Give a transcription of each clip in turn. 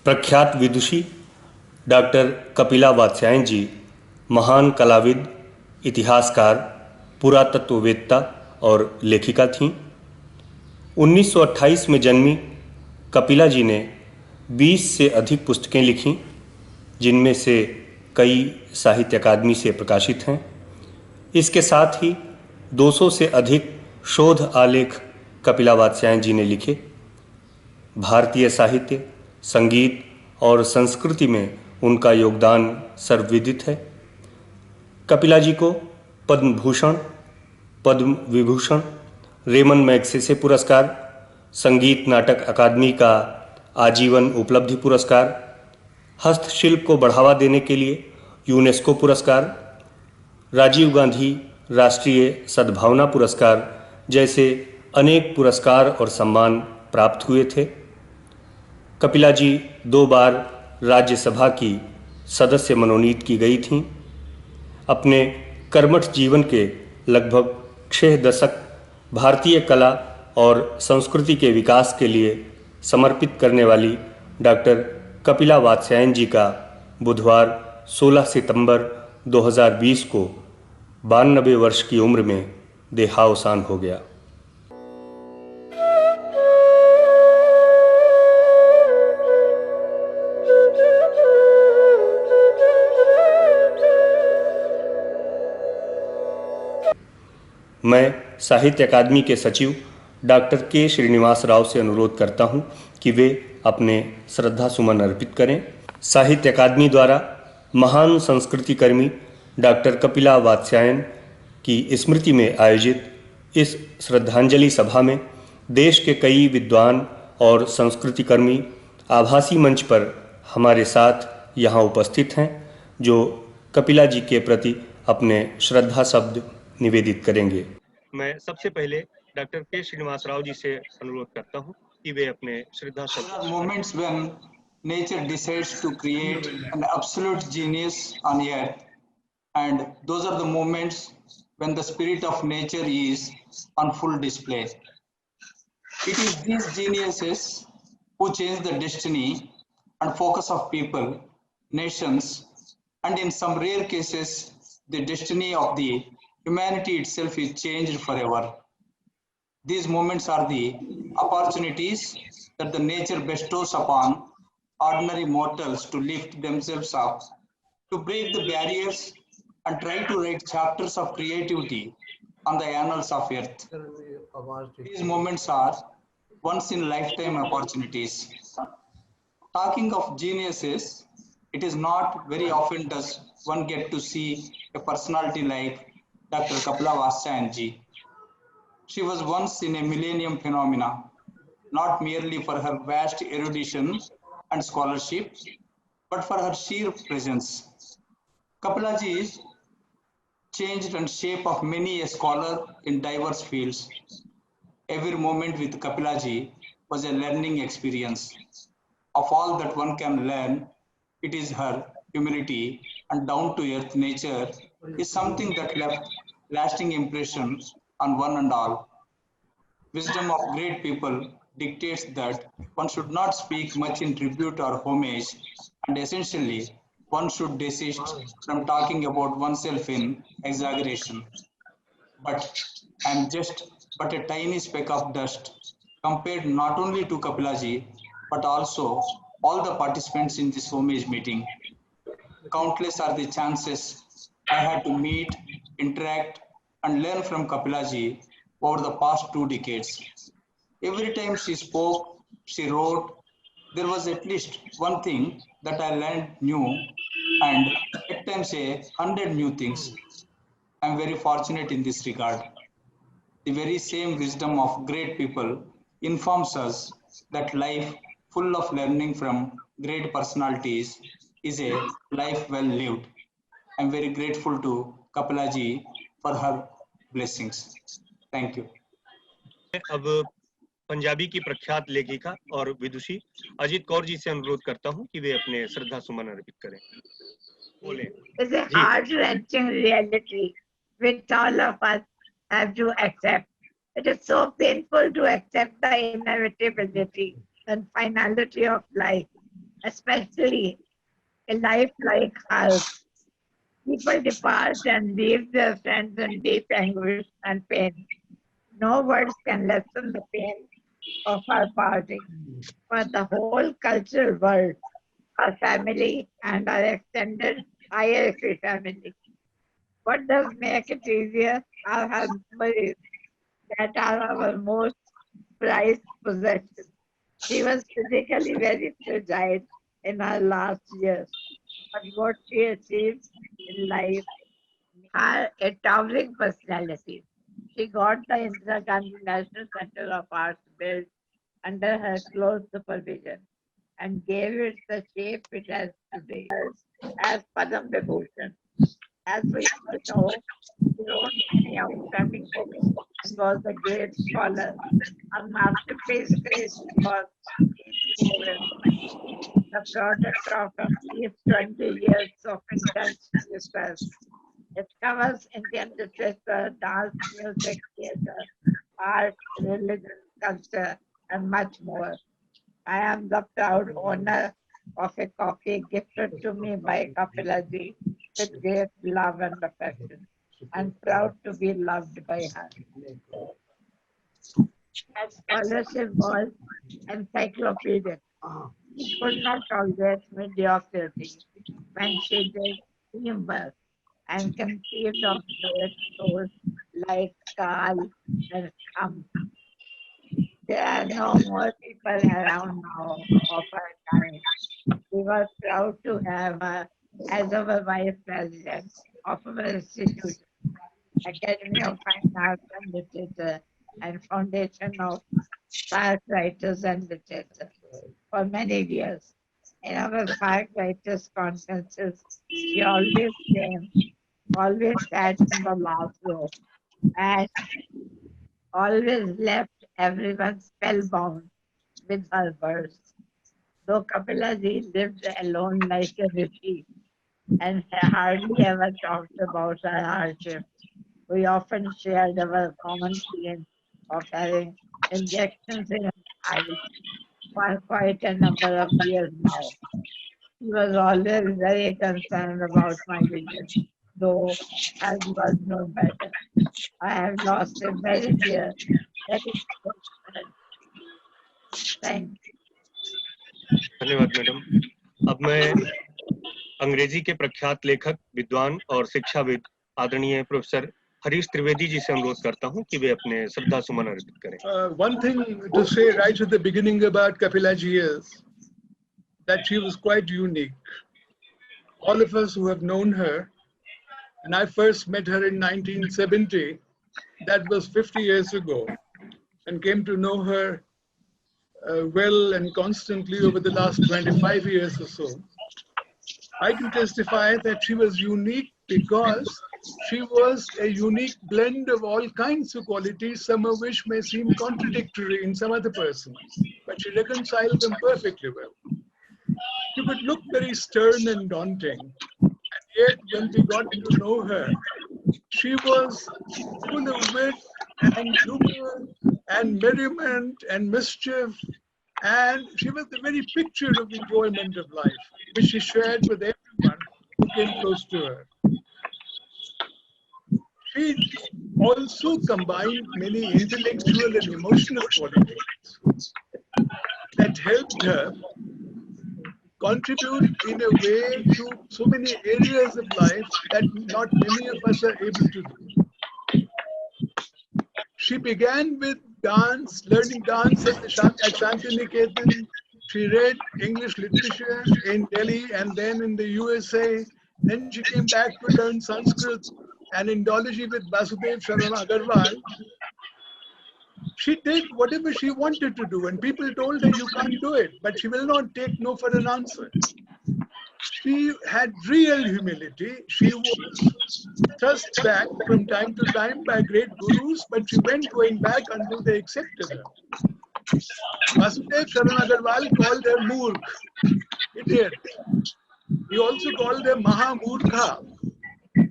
प्रख्यात विदुषी डॉक्टर कपिला वात्स्यायन जी महान कलाविद, इतिहासकार, पुरातत्ववेत्ता और लेखिका थीं। 1928 में जन्मी कपिला जी ने 20 से अधिक पुस्तकें लिखीं, जिनमें से कई साहित्य अकादमी से प्रकाशित हैं। इसके साथ ही 200 से अधिक शोध आलेख कपिला वात्स्यायन जी ने लिखे। भारतीय साहित्य, संगीत और संस्कृति में उनका योगदान सर्वविदित है। कपिला जी को पद्म भूषण, पद्म विभूषण, रेमन मैग्सेसे पुरस्कार, संगीत नाटक अकादमी का आजीवन उपलब्धि पुरस्कार, हस्तशिल्प को बढ़ावा देने के लिए यूनेस्को पुरस्कार, राजीव गांधी राष्ट्रीय सद्भावना पुरस्कार जैसे अनेक पुरस्कार और सम्मान प्राप्त हुए थे। कपिला जी 2 बार राज्यसभा की सदस्य मनोनीत की गई थीं। अपने कर्मठ जीवन के लगभग 6 दशक भारतीय कला और संस्कृति के विकास के लिए समर्पित करने वाली डॉक्टर कपिला वात्स्यायन जी का बुधवार 16 सितंबर 2020 को 92 वर्ष की उम्र में देहावसान हो गया। मैं साहित्य अकादमी के सचिव डॉक्टर के श्रीनिवास राव से अनुरोध करता हूं कि वे अपने श्रद्धा सुमन अर्पित करें। साहित्य अकादमी द्वारा महान संस्कृतिकर्मी डॉक्टर कपिला वात्स्यायन की स्मृति में आयोजित इस श्रद्धांजलि सभा में देश के कई विद्वान और संस्कृतिकर्मी आभासी मंच पर हमारे साथ यहाँ उपस्थित हैं, जो कपिला जी के प्रति अपने श्रद्धा शब्द निवेदित करेंगे। मैं सबसे पहले डॉक्टर के श्रीनिवास राव जी से अनुरोध करता हूं कि वे अपने श्रद्धा शब्द। Moments when nature decides to create an absolute genius on earth, and those are the moments when the spirit of nature is on full display. It is these geniuses who change the destiny and focus of people, nations, and in some rare cases, the destiny of the humanity itself is changed forever. These moments are the opportunities that the nature bestows upon ordinary mortals to lift themselves up, to break the barriers and try to write chapters of creativity on the annals of earth. These moments are once in lifetime opportunities. Talking of geniuses, it is not very often does one get to see a personality like Dr. Kapila Vatsyayan ji. She was once in a millennium phenomena, not merely for her vast erudition and scholarship, but for her sheer presence. Kapila ji is changed and shape of many a scholar in diverse fields. Every moment with Kapila ji was a learning experience. Of all that one can learn, it is her humility and down-to-earth nature is something that left lasting impression on one and all. Wisdom of great people dictates that one should not speak much in tribute or homage, and essentially one should desist from talking about oneself in exaggeration. But I am just but a tiny speck of dust compared not only to Kapilaji but also all the participants in this homage meeting. Countless are the chances I had to meet, interact, and learn from Kapilaji over the past 2 decades. Every time she spoke, she wrote, there was at least one thing that I learned new, and at times 100 new things. I am very fortunate in this regard. The very same wisdom of great people informs us that life full of learning from great personalities is a life well lived. I am very grateful to Kapila ji for her blessings. Thank you. अब पंजाबी की प्रख्यात लेखिका और विदुषी अजीत कौर जी से अनुरोध करता हूं कि वे अपने श्रद्धा सुमन अर्पित करें। बोले। It's a heart-wrenching reality which all of us have to accept. It is so painful to accept the inevitability and finality of life. especially a life like ours. People depart and leave their friends in deep anguish and pain. No words can lessen the pain of our parting. For the whole cultural world, our family and our extended IIC family. What does make it easier are her memories that are our most prized possession. She was physically very fragile in her last years, but what she achieved in life her a towering personality. She got the Indira Gandhi National Center of Arts built under her close supervision and gave it the shape it has today as Padam Vibhushan. As we all know, he wrote many outstanding books and was a great scholar. A masterpiece was the product of at least 20 years of intense research. It covers Indian literature, dance, music, theatre, art, religion, culture, and much more. I am the proud owner of a copy gifted to me by Kapilaji with great love and affection, and proud to be loved by her. Her scholarship was encyclopedic. She could not tolerate mediocrity when she did teamwork and conceived of great souls like Carl and Trump. There are no more people around now of her time. We were proud to have her as our vice president of our institution, Academy of Fine Arts and Literature, and Foundation of Spark Writers and Literature for many years. In our Spark Writers conferences, she always came, always sat in the last row, and always left everyone spellbound with her verse. Though Kapilaji lived alone like a rishi and hardly ever talked about her hardships, we often shared our common pain of having injections in her eyes for quite a number of years now. He was always very concerned about my vision, though as was no better. I have lost a very dear, very good friend. Thank you. धन्यवाद madam. अब मैं अंग्रेजी के प्रख्यात लेखक, विद्वान और शिक्षाविद आदरणीय प्रोफेसर हरीश त्रिवेदी जी से अनुरोध करता हूं कि वे अपने श्रद्धा सुमन अर्पित करें। One thing to say right at the beginning about Kapilaji is that she was quite unique. All of us who have known her, and I first met her in 1970, that was 50 years ago, and came to know her well and constantly over the last 25 years or so. I can testify that she was unique because she was a unique blend of all kinds of qualities, some of which may seem contradictory in some other person, but she reconciled them perfectly well. She could look very stern and daunting, and yet when we got to know her, she was full of wit and humor and merriment and mischief, and she was the very picture of enjoyment of life, which she shared with everyone who came close to her. She also combined many intellectual and emotional qualities that helped her contribute in a way to so many areas of life that not many of us are able to do. She began with dance, learning dance at Shantiniketan. She read English literature in Delhi and then in the USA. Then she came back to learn Sanskrit and Indology with Vasudev Sharma Agarwal. She did whatever she wanted to do, and people told her, you can't do it, but she will not take no for an answer. She had real humility. She was thrust back from time to time by great gurus, but she went going back until they accepted her. Vasudev Sharan Agarwal called her Moorkh, idiot. He also called her Mahamurkha.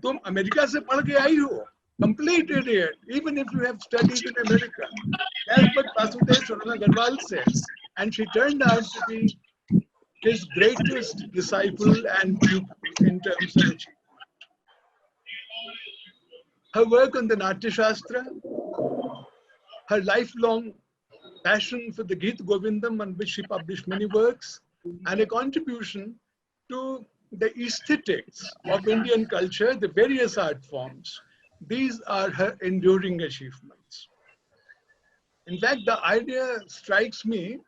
Tum America se padh ke aayi ho. Complete idiot, even if you have studied in America. That's what Vasudev Sharan Agarwal said. And she turned out to be his greatest disciple and pupil in terms of achievement. Her work on the Natya Shastra, her lifelong passion for the Geet Govindam, on which she published many works, and a contribution to the aesthetics of Indian culture, the various art forms. These are her enduring achievements. In fact, the idea strikes me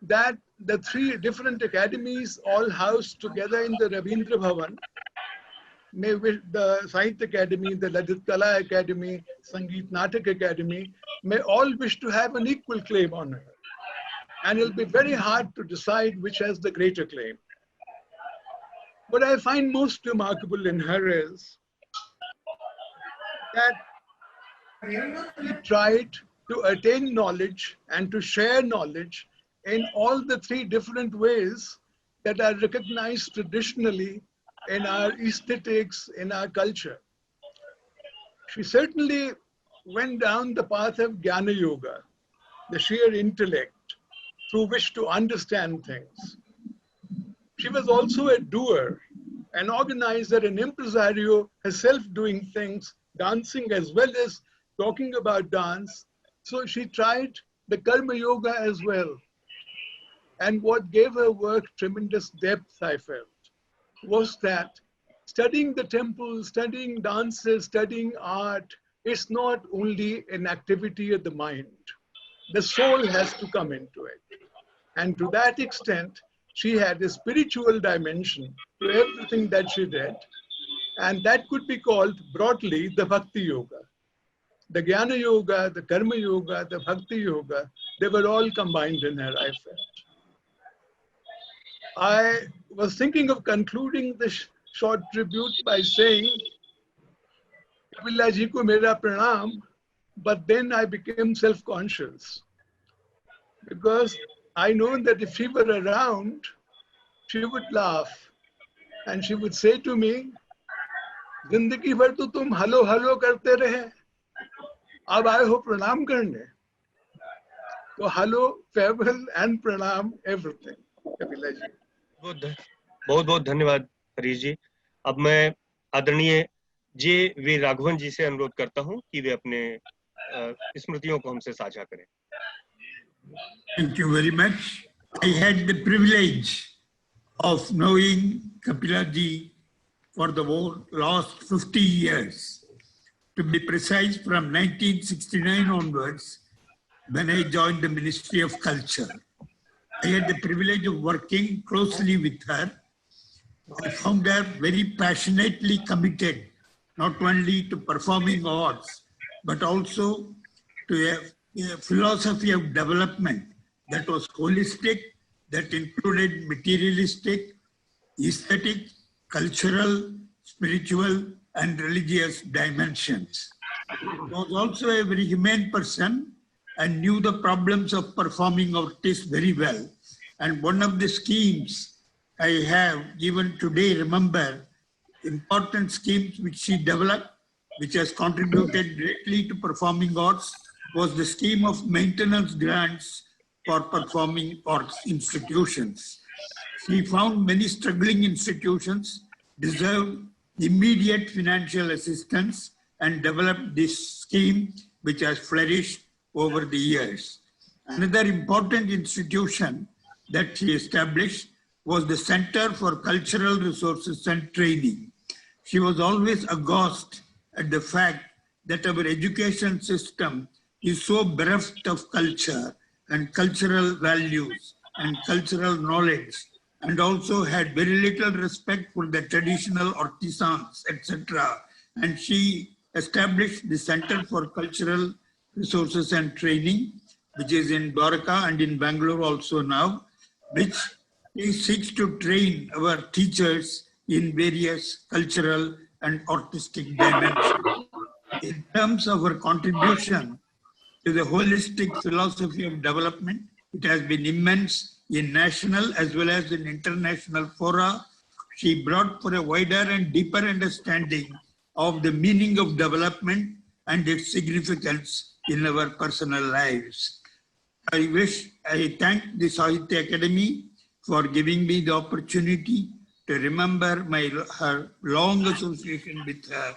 that the three different academies all housed together in the Ravindra Bhavan, the Sahitya Academy, the Ladit Kala Academy, Sangeet Natak Academy, may all wish to have an equal claim on her. And it'll be very hard to decide which has the greater claim. What I find most remarkable in her is that she tried to attain knowledge and to share knowledge in all the three different ways that are recognized traditionally in our aesthetics, in our culture. She certainly went down the path of Jnana Yoga, the sheer intellect through which to understand things. She was also a doer, an organizer, an impresario, herself doing things, dancing as well as talking about dance. So she tried the Karma Yoga as well. And what gave her work tremendous depth, I felt, was that studying the temple, studying dances, studying art, is not only an activity of the mind. The soul has to come into it. And to that extent, she had a spiritual dimension to everything that she did. And that could be called broadly the Bhakti Yoga. The Jnana Yoga, the Karma Yoga, the Bhakti Yoga, they were all combined in her, I felt. I was thinking of concluding this short tribute by saying, Kapila ji ko mera pranam, but then I became self-conscious because I know that if she were around, she would laugh and she would say to me, Zindagi bhar to tum hello hello karte rahe, ab aaye ho pranam karne. So hello, farewell and pranam, everything. Kapila ji. बहुत बहुत धन्यवाद हरीश जी। अब मैं आदरणीय जे we Raghavan जी से अनुरोध करता हूं कि वे अपने स्मृतियों को हमसे साझा करें। Thank you very much. I had the privilege of knowing Kapila ji for the last 50 years. To be precise, from 1969 onwards, when I joined the Ministry of Culture. I had the privilege of working closely with her. I found her very passionately committed, not only to performing arts, but also to a philosophy of development that was holistic, that included materialistic, aesthetic, cultural, spiritual, and religious dimensions. She was also a very humane person and knew the problems of performing artists very well. And one of the schemes I have even today remember, important schemes which she developed, which has contributed greatly to performing arts, was the scheme of maintenance grants for performing arts institutions. She found many struggling institutions deserve immediate financial assistance and developed this scheme which has flourished over the years. Another important institution that she established was the Center for Cultural Resources and Training. She was always aghast at the fact that our education system is so bereft of culture and cultural values and cultural knowledge, and also had very little respect for the traditional artisans, etc. And she established the Center for Cultural Resources and Training, which is in Dwarka and in Bangalore also now, which seeks to train our teachers in various cultural and artistic dimensions. In terms of her contribution to the holistic philosophy of development, it has been immense in national as well as in international fora. She brought for a wider and deeper understanding of the meaning of development and its significance in our personal lives. I thank the Sahitya Academy for giving me the opportunity to remember her long association with her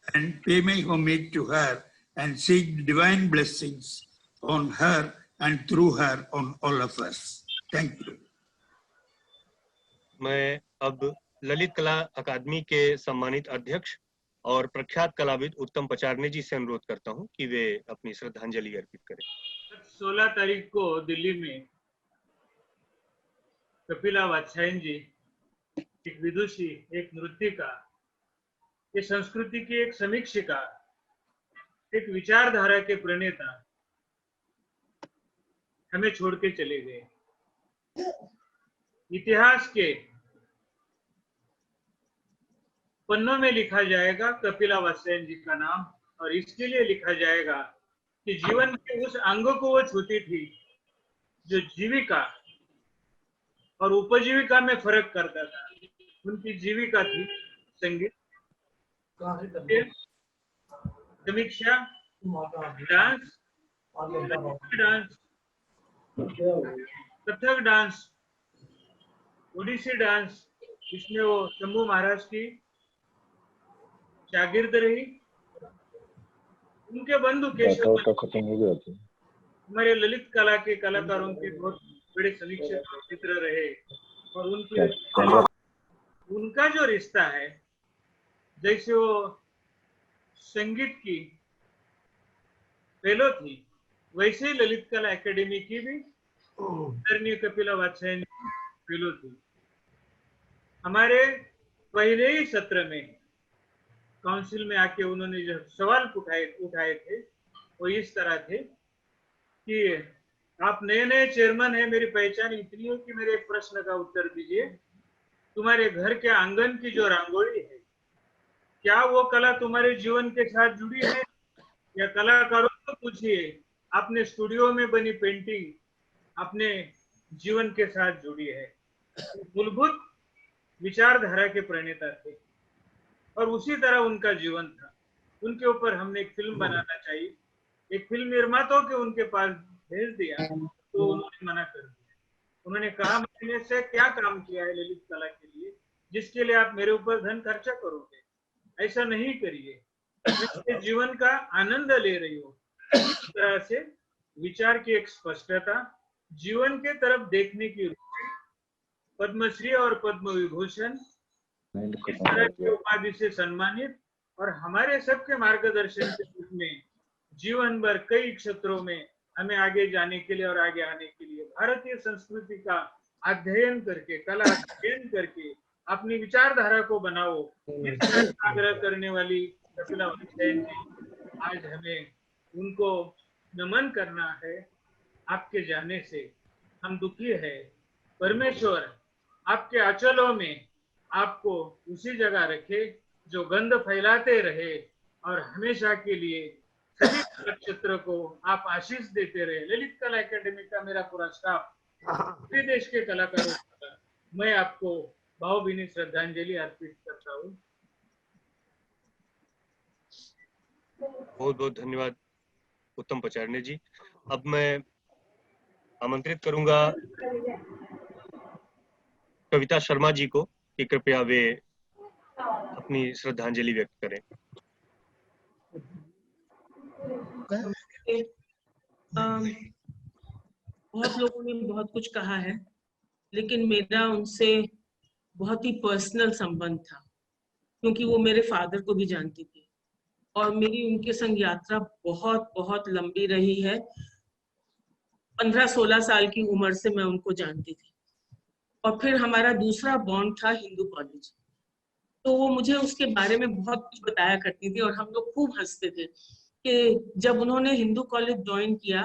and pay my homage to her and seek divine blessings on her and through her on all of us. Thank you. मैं अब ललित कला अकादमी के सम्मानित अध्यक्ष और प्रख्यात कलाविद उत्तम पचारने जी से अनुरोध करता हूं कि वे अपनी श्रद्धांजलि अर्पित करें। 16 तारीख को दिल्ली में कपिला वात्स्यायन जी, एक विदुषी, एक नृत्यिका, एक संस्कृति की एक समीक्षिका, एक विचारधारा के प्रणेता हमें छोड़ के चले गए। इतिहास के पन्नों में लिखा जाएगा कपिला वात्स्यायन जी का नाम, और इसके लिए लिखा जाएगा कि जीवन के उस अंग को वो छूती थी जो जीविका और उपजीविका में फर्क करता था। उनकी जीविका थी संगीत, समीक्षा, dance, Kathak dance, Odissi dance, इसमें वो शंभू महाराज की शागिर्द रही। उनके बंधु केशव हमारे ललित कला के कलाकारों के बहुत बड़े समीक्षक मित्र रहे, और उनका जो रिश्ता है, जैसे वो संगीत की फेलो थी, वैसे ही ललित कला एकेडमी की भी आदरणीय कपिला वात्स्यायन फेलो थी। हमारे पहले ही सत्र में काउंसिल में आके उन्होंने जो सवाल उठाए थे वो इस तरह थे कि आप नए नए चेयरमैन हैं, मेरी पहचान इतनी है कि मेरे एक प्रश्न का उत्तर दीजिए। तुम्हारे घर के आंगन की जो रंगोली है, क्या वो कला तुम्हारे जीवन के साथ जुड़ी है? या कलाकारों को पूछिए, आपने स्टूडियो में बनी पेंटिंग अपने जीवन के साथ जुड़ी है। मूलभूत विचारधारा के प्रणेता थे और उसी तरह उनका जीवन था। उनके ऊपर हमने एक फिल्म बनाना चाहिए, एक फिल्म निर्माताओं के उनके पास भेज दिया तो उन्होंने मना कर दिया। उन्होंने कहा, मैंने से क्या काम किया है ललित कला के लिए जिसके लिए आप मेरे ऊपर धन खर्चा करोगे? ऐसा नहीं करिए, मैं जीवन का आनंद ले रही हो। इस तरह से विचार की एक स्पष्टता, जीवन के तरफ देखने की रुचि, पद्मश्री और पद्म विभूषण इस तरह की उपाधि से सम्मानित, और हमारे सबके मार्गदर्शन के रूप में जीवन भर कई क्षेत्रों में हमें आगे जाने के लिए और आगे आने के लिए भारतीय संस्कृति का अध्ययन करके, कला अध्ययन करके अपनी विचारधारा को बनाओ, इस तरह का आग्रह करने वाली कपिला वात्स्यायन जी, आज हमें उनको नमन करना है। आपके जाने से हम दुखी है। परमेश्वर आपके आंचलों में आपको उसी जगह रखे जो गंध फैलाते रहे, और हमेशा के लिए सभी क्षेत्र को आप आशीष देते रहे। ललित कला एकेडमी का मेरा पूरा स्टाफ, पूरे देश के कलाकारों का मैं आपको भावभीनी श्रद्धांजलि अर्पित करता हूँ। बहुत बहुत धन्यवाद उत्तम पचारने जी। अब मैं आमंत्रित करूंगा कविता शर्मा जी को कि कृपया वे अपनी श्रद्धांजलि व्यक्त करें। बहुत लोगों ने बहुत कुछ कहा है, लेकिन मेरा उनसे बहुत ही पर्सनल संबंध था, क्योंकि वो मेरे फादर को भी जानती थी और मेरी उनके संग यात्रा बहुत बहुत लंबी रही है। 15-16 साल की उम्र से मैं उनको जानती थी, और फिर हमारा दूसरा बॉन्ड था हिंदू कॉलेज। तो वो मुझे उसके बारे में बहुत कुछ बताया करती थी, और हम लोग खूब हंसते थे कि जब उन्होंने हिंदू कॉलेज ज्वाइन किया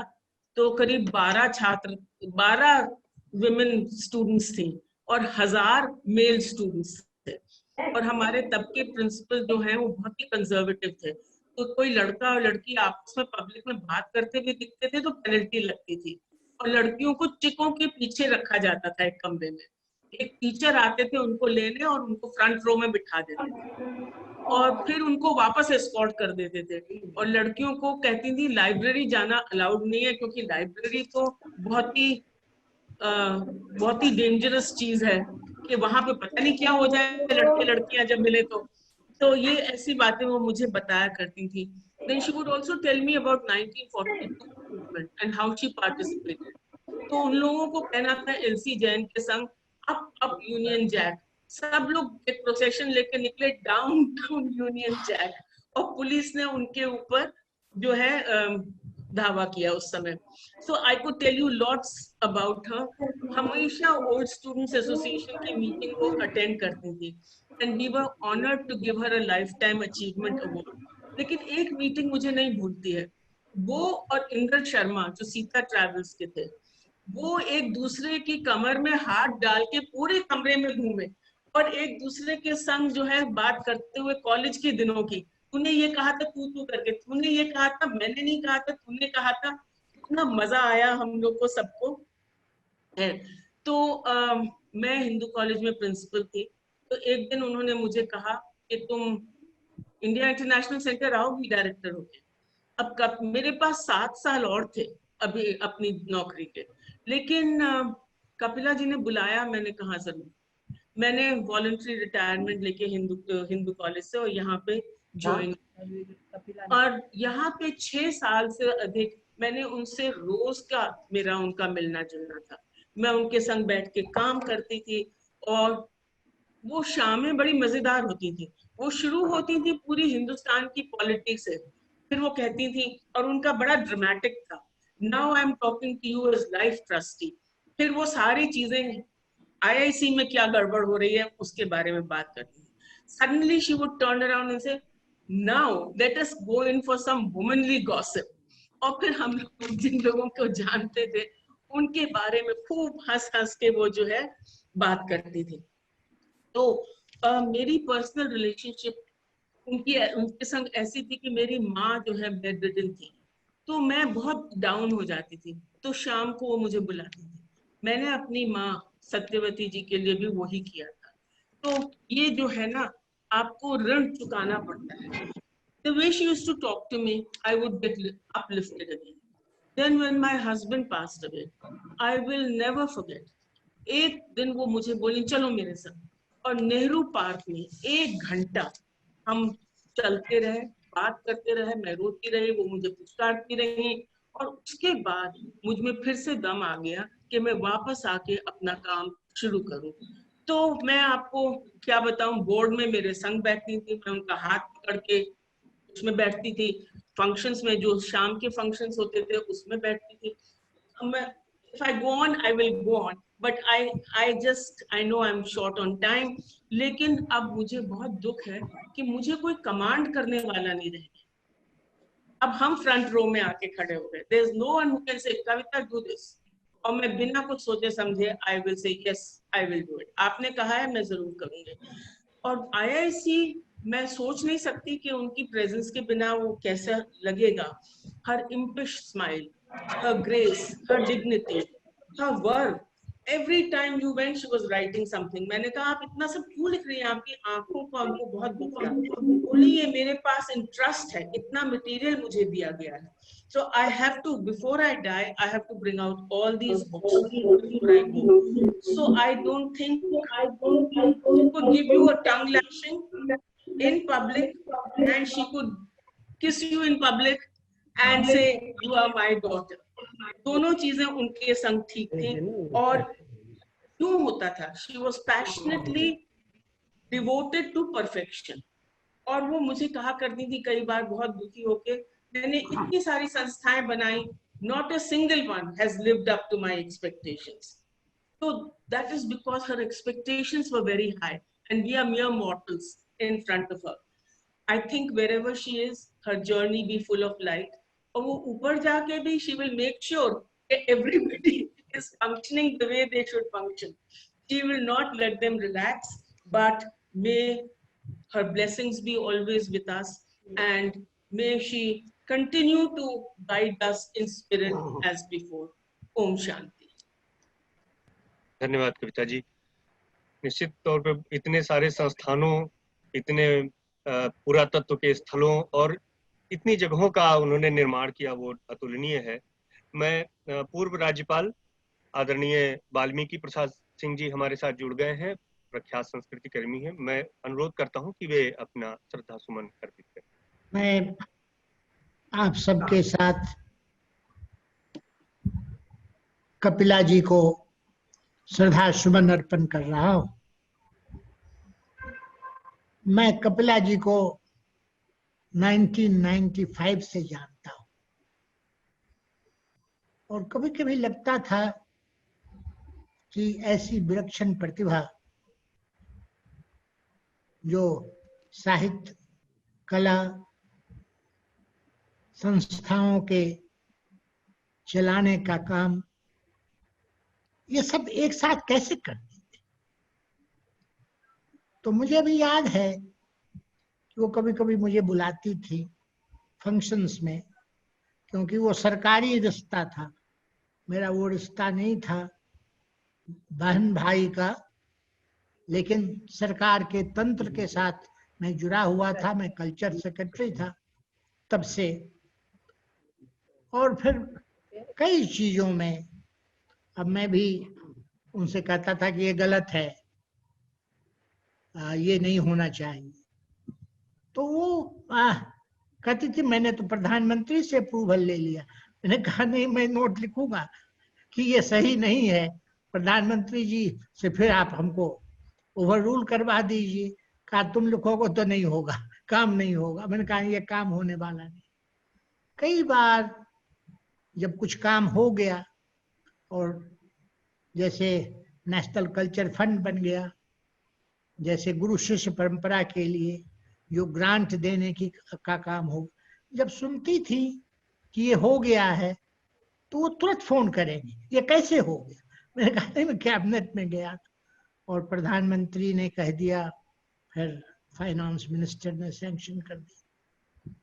तो करीब 12 विमेन स्टूडेंट्स थी और 1000 मेल स्टूडेंट्स थे, और हमारे तब के प्रिंसिपल जो हैं वो बहुत ही कंजर्वेटिव थे। तो कोई लड़का और लड़की आपस में पब्लिक में बात करते हुए दिखते थे तो पेनल्टी लगती थी, और लड़कियों को चिकों के पीछे रखा जाता था एक कमरे में। एक टीचर आते थे उनको लेने और उनको फ्रंट रो में बिठा देते थे, और फिर उनको वापस एस्कॉर्ट कर देते थे। और लड़कियों को कहती थी लाइब्रेरी जाना अलाउड नहीं है, क्योंकि लाइब्रेरी तो बहुत ही बहुत ही डेंजरस चीज है कि वहां पे पता नहीं क्या हो जाए लड़के लड़कियां जब मिले तो ये ऐसी बातें वो मुझे बताया करती थी. Then she would also tell me about 1942 movement and how she participated. तो उन लोगों को कहना था एलसी जैन के संग अप यूनियन जैक. सब लोग एक प्रोसेशन लेके निकले डाउन डाउन यूनियन जैक, और पुलिस ने उनके ऊपर जो है धावा किया उस समय. So I could tell you lots about her. हमेशा ओल्ड स्टूडेंट्स एसोसिएशन की मीटिंग वो अटेंड करती थी and we were honoured to give her a life time achievement award. लेकिन एक मीटिंग मुझे नहीं भूलती है. वो और इंद्र शर्मा जो सीता ट्रैवल्स के थे, वो एक दूसरे की कमर में हाथ डाल के पूरे कमरे में घूमे और एक दूसरे के संग जो है बात करते हुए कॉलेज के दिनों की. तूने ये कहा था तू करके, तूने ये कहा था मैंने नहीं कहा था, तूने कहा था. इतना मजा आया हम लोग को सबको है. तो मैं हिंदू कॉलेज में प्रिंसिपल थी. तो एक दिन उन्होंने मुझे कहा कि तुम इंडिया इंटरनेशनल सेंटर आओगी डायरेक्टर होके. अब मेरे पास 7 साल और थे अभी अपनी नौकरी के, लेकिन कपिला जी ने बुलाया. मैंने कहा जरूर. मैंने वॉलंटरी रिटायरमेंट लेके हिंदू कॉलेज से और यहाँ पे ज्वाइन, और यहाँ पे 6 साल से अधिक मैंने उनसे रोज का मेरा उनका मिलना जुलना था. मैं उनके संग बैठ के काम करती थी और वो शामें बड़ी मजेदार होती थी. वो शुरू होती थी पूरी हिंदुस्तान की पॉलिटिक्स से, फिर वो कहती थी, और उनका बड़ा ड्रामेटिक था, now I am talking to you as life trustee. फिर वो सारी चीजें आईआईसी में क्या गड़बड़ हो रही है उसके बारे में बात करती थी. Suddenly she would turn around and say, now let us go in for some womanly gossip. और फिर हम लोग जिन लोगों को जानते थे उनके बारे में खूब हंस हंस के वो जो है बात करती थी. तो मेरी पर्सनल रिलेशनशिप उनके संग ऐसी थी कि मेरी माँ जो है बेड रिडन थी, तो मैं बहुत डाउन हो जाती थी. तो शाम को वो मुझे बुलाती थी. मैंने अपनी माँ सत्यवती जी के लिए भी वही किया था. तो ये जो है ना, आपको ऋण चुकाना पड़ता है. The way she used to talk to me, I would get uplifted again. Then when my husband passed away, I will never forget. एक दिन वो मुझे बोली चलो मेरे साथ, और नेहरू पार्क में 1 घंटा हम चलते रहे, बात करते रहे. मैं रोती रही, वो मुझे पुचकारती रही, और उसके बाद मुझ में फिर से दम आ गया कि मैं वापस आके अपना काम शुरू करूं. तो मैं आपको क्या बताऊं, बोर्ड में मेरे संग बैठती थी, मैं उनका हाथ पकड़ के उसमें बैठती थी. फंक्शंस में जो शाम के फंक्शंस होते थे उसमें बैठती थी. मैं if I go on, I will go on, but I know I'm short on time. लेकिन अब मुझे बहुत दुख है कि मुझे कोई कमांड करने वाला नहीं रह गया. अब हम फ्रंट रो में आके खड़े हो गए. There is no one who can say Kavita do this, और मैं बिना कुछ सोचे समझे I will say yes, I will do it. आपने कहा है मैं जरूर करूंगी. और IIC मैं सोच नहीं सकती कि उनकी प्रेजेंस के बिना वो कैसा लगेगा. हर impish smile, her grace, her dignity, her work. Every time you went, she was writing something. मैंने कहा आप इतना सब क्यों लिख रही हैं, आपकी आंखों को हमको बहुत दुख है. बोली ये मेरे पास इंटरेस्ट है, इतना मटेरियल मुझे दिया गया है. So I have to, before I die, I have to bring out all these books before I go. So I don't think she could give you a tongue lashing in public, and she could kiss you in public and say you are my daughter. दोनों चीजें उनके संग ठीक थी. और क्यों होता था, she was passionately devoted to perfection. और वो मुझे कहा करती थी कई बार बहुत दुखी होके, मैंने इतनी सारी संस्थाएं बनाई, not a single one has lived up to my expectations. So that is because her expectations were very high and we are mere mortals in front of her. I think wherever she is, her journey be full of light. और वो ऊपर जाके भी she will make sure that everybody is functioning the way they should function. She will not let them relax, but may her blessings be always with us, and may she continue to guide us in spirit as before. Om Shanti. धन्यवाद कविता जी. निश्चित तौर पे इतने सारे संस्थानों, इतने पुरातत्व के स्थलों और इतनी जगहों का उन्होंने निर्माण किया, वो अतुलनीय है. मैं पूर्व राज्यपाल आदरणीय वाल्मीकि प्रसाद सिंह जी हमारे साथ जुड़ गए हैं, प्रख्यात संस्कृति कर्मी हैं। मैं अनुरोध करता हूं कि वे अपना श्रद्धा सुमन अर्पित करें। मैं आप सबके साथ कपिला जी को श्रद्धा सुमन अर्पण कर रहा हूं। मैं कपिला जी को 1995 से जानता हूं और कभी कभी लगता था कि ऐसी विलक्षण प्रतिभा जो साहित्य, कला, संस्थाओं के चलाने का काम, ये सब एक साथ कैसे करते थे। तो मुझे भी याद है कि वो कभी कभी मुझे बुलाती थी फंक्शंस में, क्योंकि वो सरकारी रिश्ता था, मेरा वो रिश्ता नहीं था बहन भाई का, लेकिन सरकार के तंत्र के साथ मैं जुड़ा हुआ था। मैं कल्चर सेक्रेटरी था तब से, और फिर कई चीजों में अब मैं भी उनसे कहता था कि ये गलत है, ये नहीं होना चाहिए। तो वो कहती थी मैंने तो प्रधानमंत्री से अप्रूवल ले लिया। मैंने कहा नहीं, मैं नोट लिखूंगा कि ये सही नहीं है, प्रधानमंत्री जी से फिर आप हमको ओवर रूल करवा दीजिए। कहा तुम लिखोगे तो नहीं होगा, काम नहीं होगा। मैंने कहा ये काम होने वाला नहीं। कई बार जब कुछ काम हो गया और जैसे नेशनल कल्चर फंड बन गया, जैसे गुरु शिष्य परंपरा के लिए जो ग्रांट देने की का काम हो, जब सुनती थी कि ये हो गया है तो वो तुरंत फोन करेंगे ये कैसे हो गया। मैंने कहा नहीं, मैं कैबिनेट में गया था और प्रधानमंत्री ने कह दिया, फिर फाइनेंस मिनिस्टर ने सैंक्शन कर दिया।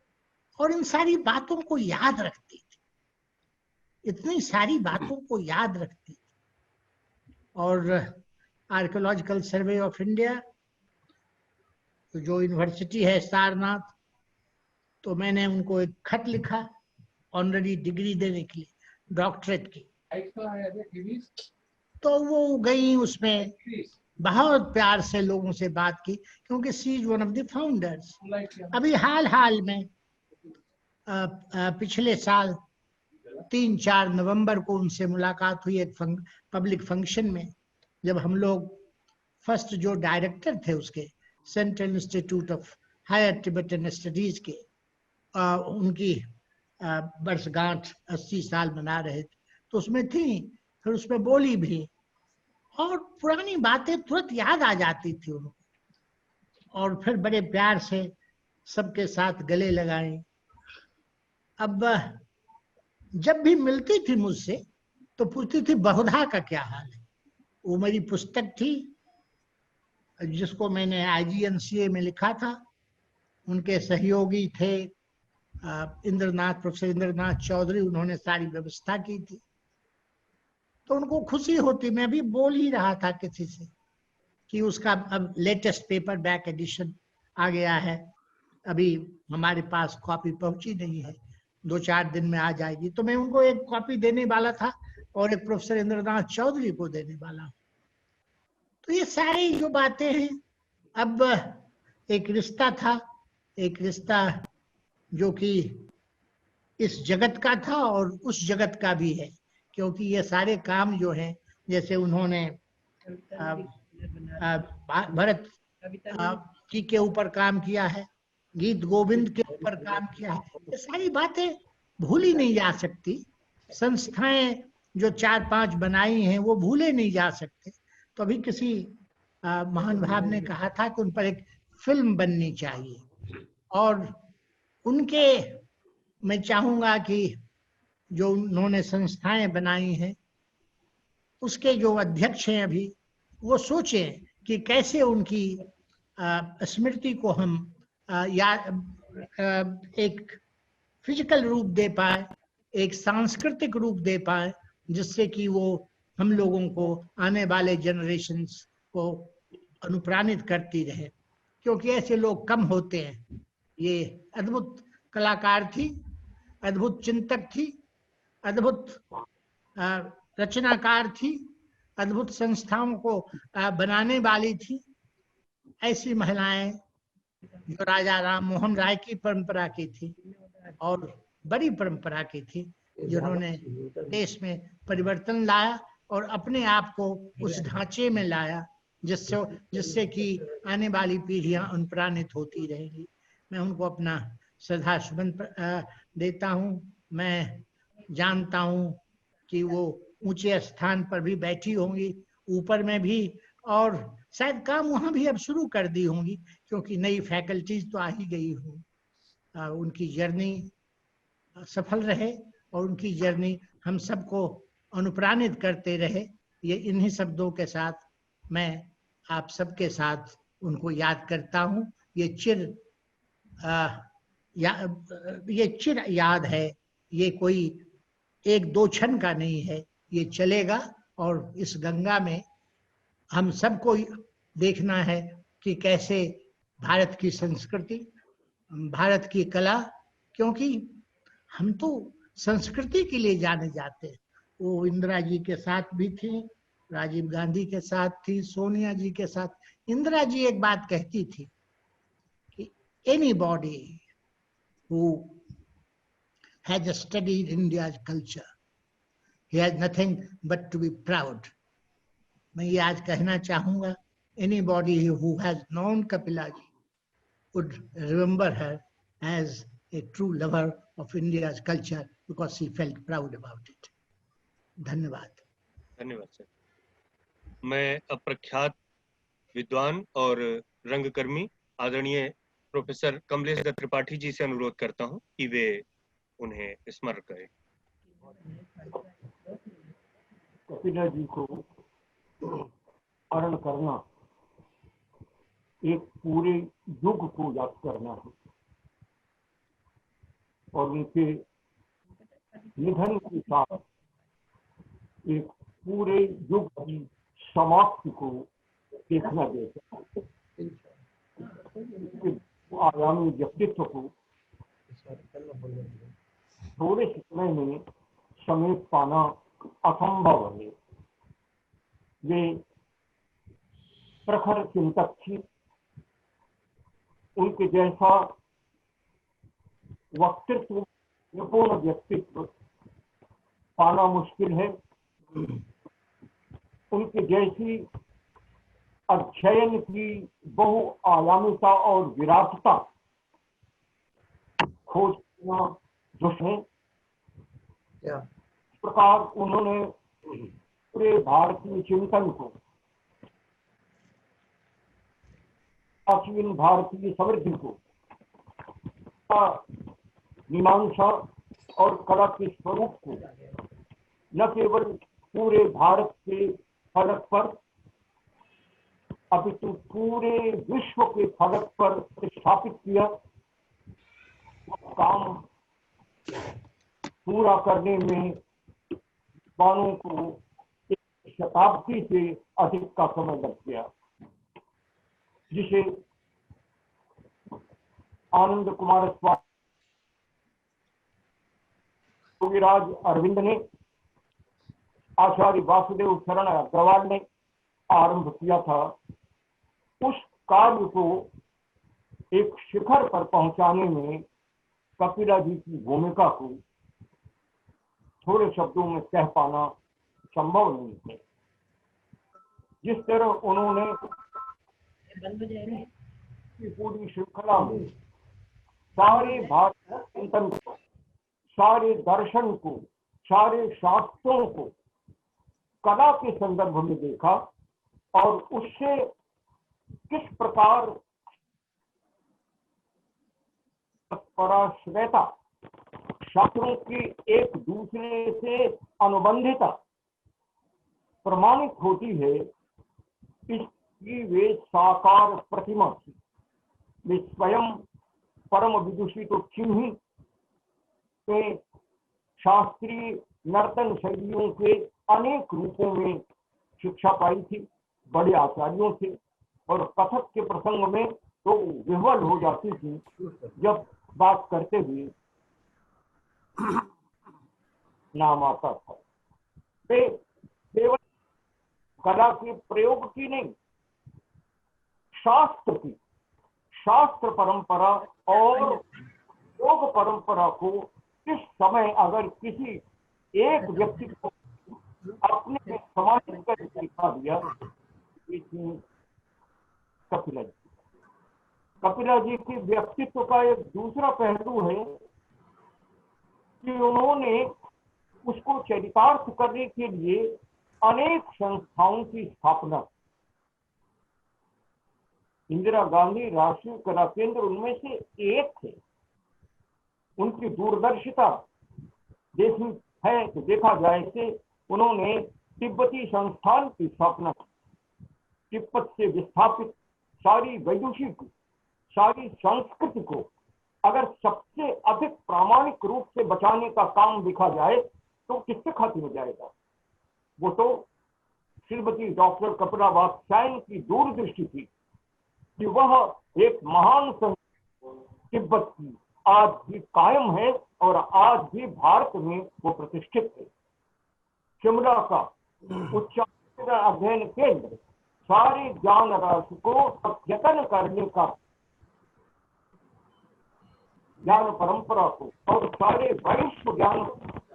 और इन सारी बातों को याद रखती थी, इतनी सारी बातों को याद रखती थी। और आर्कियोलॉजिकल सर्वे ऑफ इंडिया जो यूनिवर्सिटी है सारनाथ, तो मैंने उनको एक खत लिखा ऑनररी डिग्री देने के लिए, डॉक्टरेट की। तो वो गई, उसमें बहुत प्यार से लोगों से बात की, क्योंकि she is one of the founders. अभी हाल में पिछले साल 3-4 नवंबर को उनसे मुलाकात हुई एक पब्लिक फंक्शन में, जब हम लोग फर्स्ट जो डायरेक्टर थे उसके central institute of higher Tibetan studies के, उनकी वर्षगांठ 80 साल मना रहे थे, तो उसमें थी, फिर उसमें बोली भी और पुरानी बातें तुरंत याद आ जाती थी उनको, और फिर बड़े प्यार से सबके साथ गले लगाए। अब जब भी मिलती थी मुझसे तो पूछती थी बहुधा का क्या हाल है। वो मेरी पुस्तक थी जिसको मैंने IGNCA में लिखा था, उनके सहयोगी थे प्रोफेसर इंद्रनाथ चौधरी, उन्होंने सारी व्यवस्था की थी। तो उनको खुशी होती, मैं भी बोल ही रहा था किसी से कि उसका अब लेटेस्ट पेपर बैक एडिशन आ गया है, अभी हमारे पास कॉपी पहुंची नहीं है, 2-4 दिन में आ जाएगी। तो मैं उनको एक कॉपी देने वाला था और एक प्रोफेसर इंद्रनाथ चौधरी को देने वाला हूँ। तो ये सारी जो बातें हैं, अब एक रिश्ता था, एक रिश्ता जो कि इस जगत का था और उस जगत का भी है, क्योंकि ये सारे काम जो हैं, जैसे उन्होंने भरत जी के ऊपर काम किया है, गीत गोविंद के ऊपर काम किया है, ये सारी बातें भूली नहीं जा सकती। संस्थाएं जो 4-5 बनाई हैं वो भूले नहीं जा सकते। तो अभी किसी महान भाव ने कहा था कि उन पर एक फिल्म बननी चाहिए, और उनके मैं चाहूंगा कि जो उन्होंने संस्थाएं बनाई हैं उसके जो अध्यक्ष हैं अभी, वो सोचें कि कैसे उनकी स्मृति को हम एक फिजिकल रूप दे पाए, एक सांस्कृतिक रूप दे पाए, जिससे कि वो हम लोगों को, आने वाले जनरेशन्स को अनुप्राणित करती रहे, क्योंकि ऐसे लोग कम होते हैं। ये अद्भुत कलाकार थी, अद्भुत चिंतक थी, अद्भुत रचनाकार थी, अद्भुत संस्थाओं को बनाने वाली थी। ऐसी महिलाएं जो राजा राम मोहन राय की परंपरा की थी और बड़ी परंपरा की थी, जिन्होंने देश में परिवर्तन लाया और अपने आप को उस ढांचे में लाया जिससे कि आने वाली पीढ़ियां अनुप्राणित होती रहेंगी। मैं उनको अपना श्रद्धासुमन देता हूं। मैं जानता हूं कि वो ऊंचे स्थान पर भी बैठी होंगी, ऊपर में भी, और शायद काम वहां भी अब शुरू कर दी होंगी, क्योंकि नई फैकल्टीज तो आ ही गई हों। उनकी जर्नी सफल रहे और उनकी जर्नी हम सबको अनुप्राणित करते रहे। ये इन्हीं शब्दों के साथ मैं आप सबके साथ उनको याद करता हूँ। ये चिर याद है, ये कोई एक दो क्षण का नहीं है, ये चलेगा। और इस गंगा में हम सबको देखना है कि कैसे भारत की संस्कृति, भारत की कला, क्योंकि हम तो संस्कृति के लिए जाने जाते हैं। वो इंदिरा जी के साथ भी थी, राजीव गांधी के साथ थी, सोनिया जी के साथ। इंदिरा जी एक बात कहती थी कि anybody who has studied India's culture, he has nothing but to be proud. मैं ये आज कहना चाहूंगा, anybody who has known Kapila ji would remember her as a true lover of India's culture because she felt proud about it. धन्यवाद। धन्यवाद sir. मैं अप्रख्यात विद्वान और रंगकर्मी आदरणीय प्रोफेसर कमलेश दत्त त्रिपाठी जी से अनुरोध करता हूं कि वे उन्हें स्मरण करें। कपिला जी को स्मरण करना एक पूरे युग को याद करना है और उनके निधन के साथ एक पूरे युग की समाप्ति को देखना देता है। आगामी व्यक्तित्व को थोड़े समय में समेट पाना असंभव है। वे प्रखर चिंतक थी, उनके जैसा वक्तृत्व, निपुण व्यक्तित्व पाना मुश्किल है। उनके जैसी अध्ययन की बहुआयामिता और विरासता खोज करना दुष्ट है। इस प्रकार उन्होंने पूरे भारतीय चिंतन को, प्राचीन भारतीय समृद्धि को, मीमांसा और कला के स्वरूप को न केवल पूरे भारत के फलक पर अपितु पूरे विश्व के फलक पर स्थापित किया। काम पूरा करने में विद्वानों को एक शताब्दी से अधिक का समय लग गया, जिसे आनंद कुमार स्वामी, योगीराज अरविंद ने, आचार्य वासुदेव शरण अग्रवाल ने आरंभ किया था। उस कार्य को एक शिखर पर पहुंचाने में कपिला जी की भूमिका को थोड़े शब्दों में कह पाना संभव नहीं है। जिस तरह उन्होंने पूरी श्रृंखला में सारे भारतीय चिंतन को, सारे दर्शन को, सारे शास्त्रों को कला के संदर्भ में देखा और उससे किस प्रकार पराश्रयता, शास्त्रों की एक दूसरे से अनुबंधिता प्रमाणित होती है, इसकी वे साकार प्रतिमा थी। वे स्वयं परम विदुषी तो चिन्ही के शास्त्रीय नर्तन शैलियों के अनेक रूपों में शिक्षा पाई थी, बड़े आचार्यों से, और कथक के प्रसंग में तो विह्वल हो जाती थी जब बात करते हुए नाम आता था। वे केवल कला के प्रयोग की नहीं, शास्त्र की, शास्त्र परंपरा और योग परंपरा को इस समय अगर किसी एक व्यक्ति को अपने में समाहित कर दिखा दिया, कपिला जी। कपिला जी के व्यक्तित्व का एक दूसरा पहलू है कि उन्होंने उसको चरितार्थ करने के लिए अनेक संस्थाओं की स्थापना। इंदिरा गांधी राष्ट्रीय कला केंद्र उनमें से एक थे। उनकी दूरदर्शिता देखी है तो देखा जाए से उन्होंने तिब्बती संस्थान की स्थापना की। तिब्बत से विस्थापित सारी वैदुषिक, सारी संस्कृति को अगर सबसे अधिक प्रामाणिक रूप से बचाने का काम देखा जाए तो किससे खातिर हो जाएगा? वो तो श्रीमती डॉक्टर कपिला वात्स्यायन की दूरदृष्टि थी कि वह एक महान तिब्बत की आज भी कायम है और आज भी भारत में वो प्रतिष्ठित है। शिमला का उच्च अध्ययन केंद्र सारे ज्ञान राशि को यत्न करने का, ज्ञान परंपरा को और सारे वैश्व ज्ञान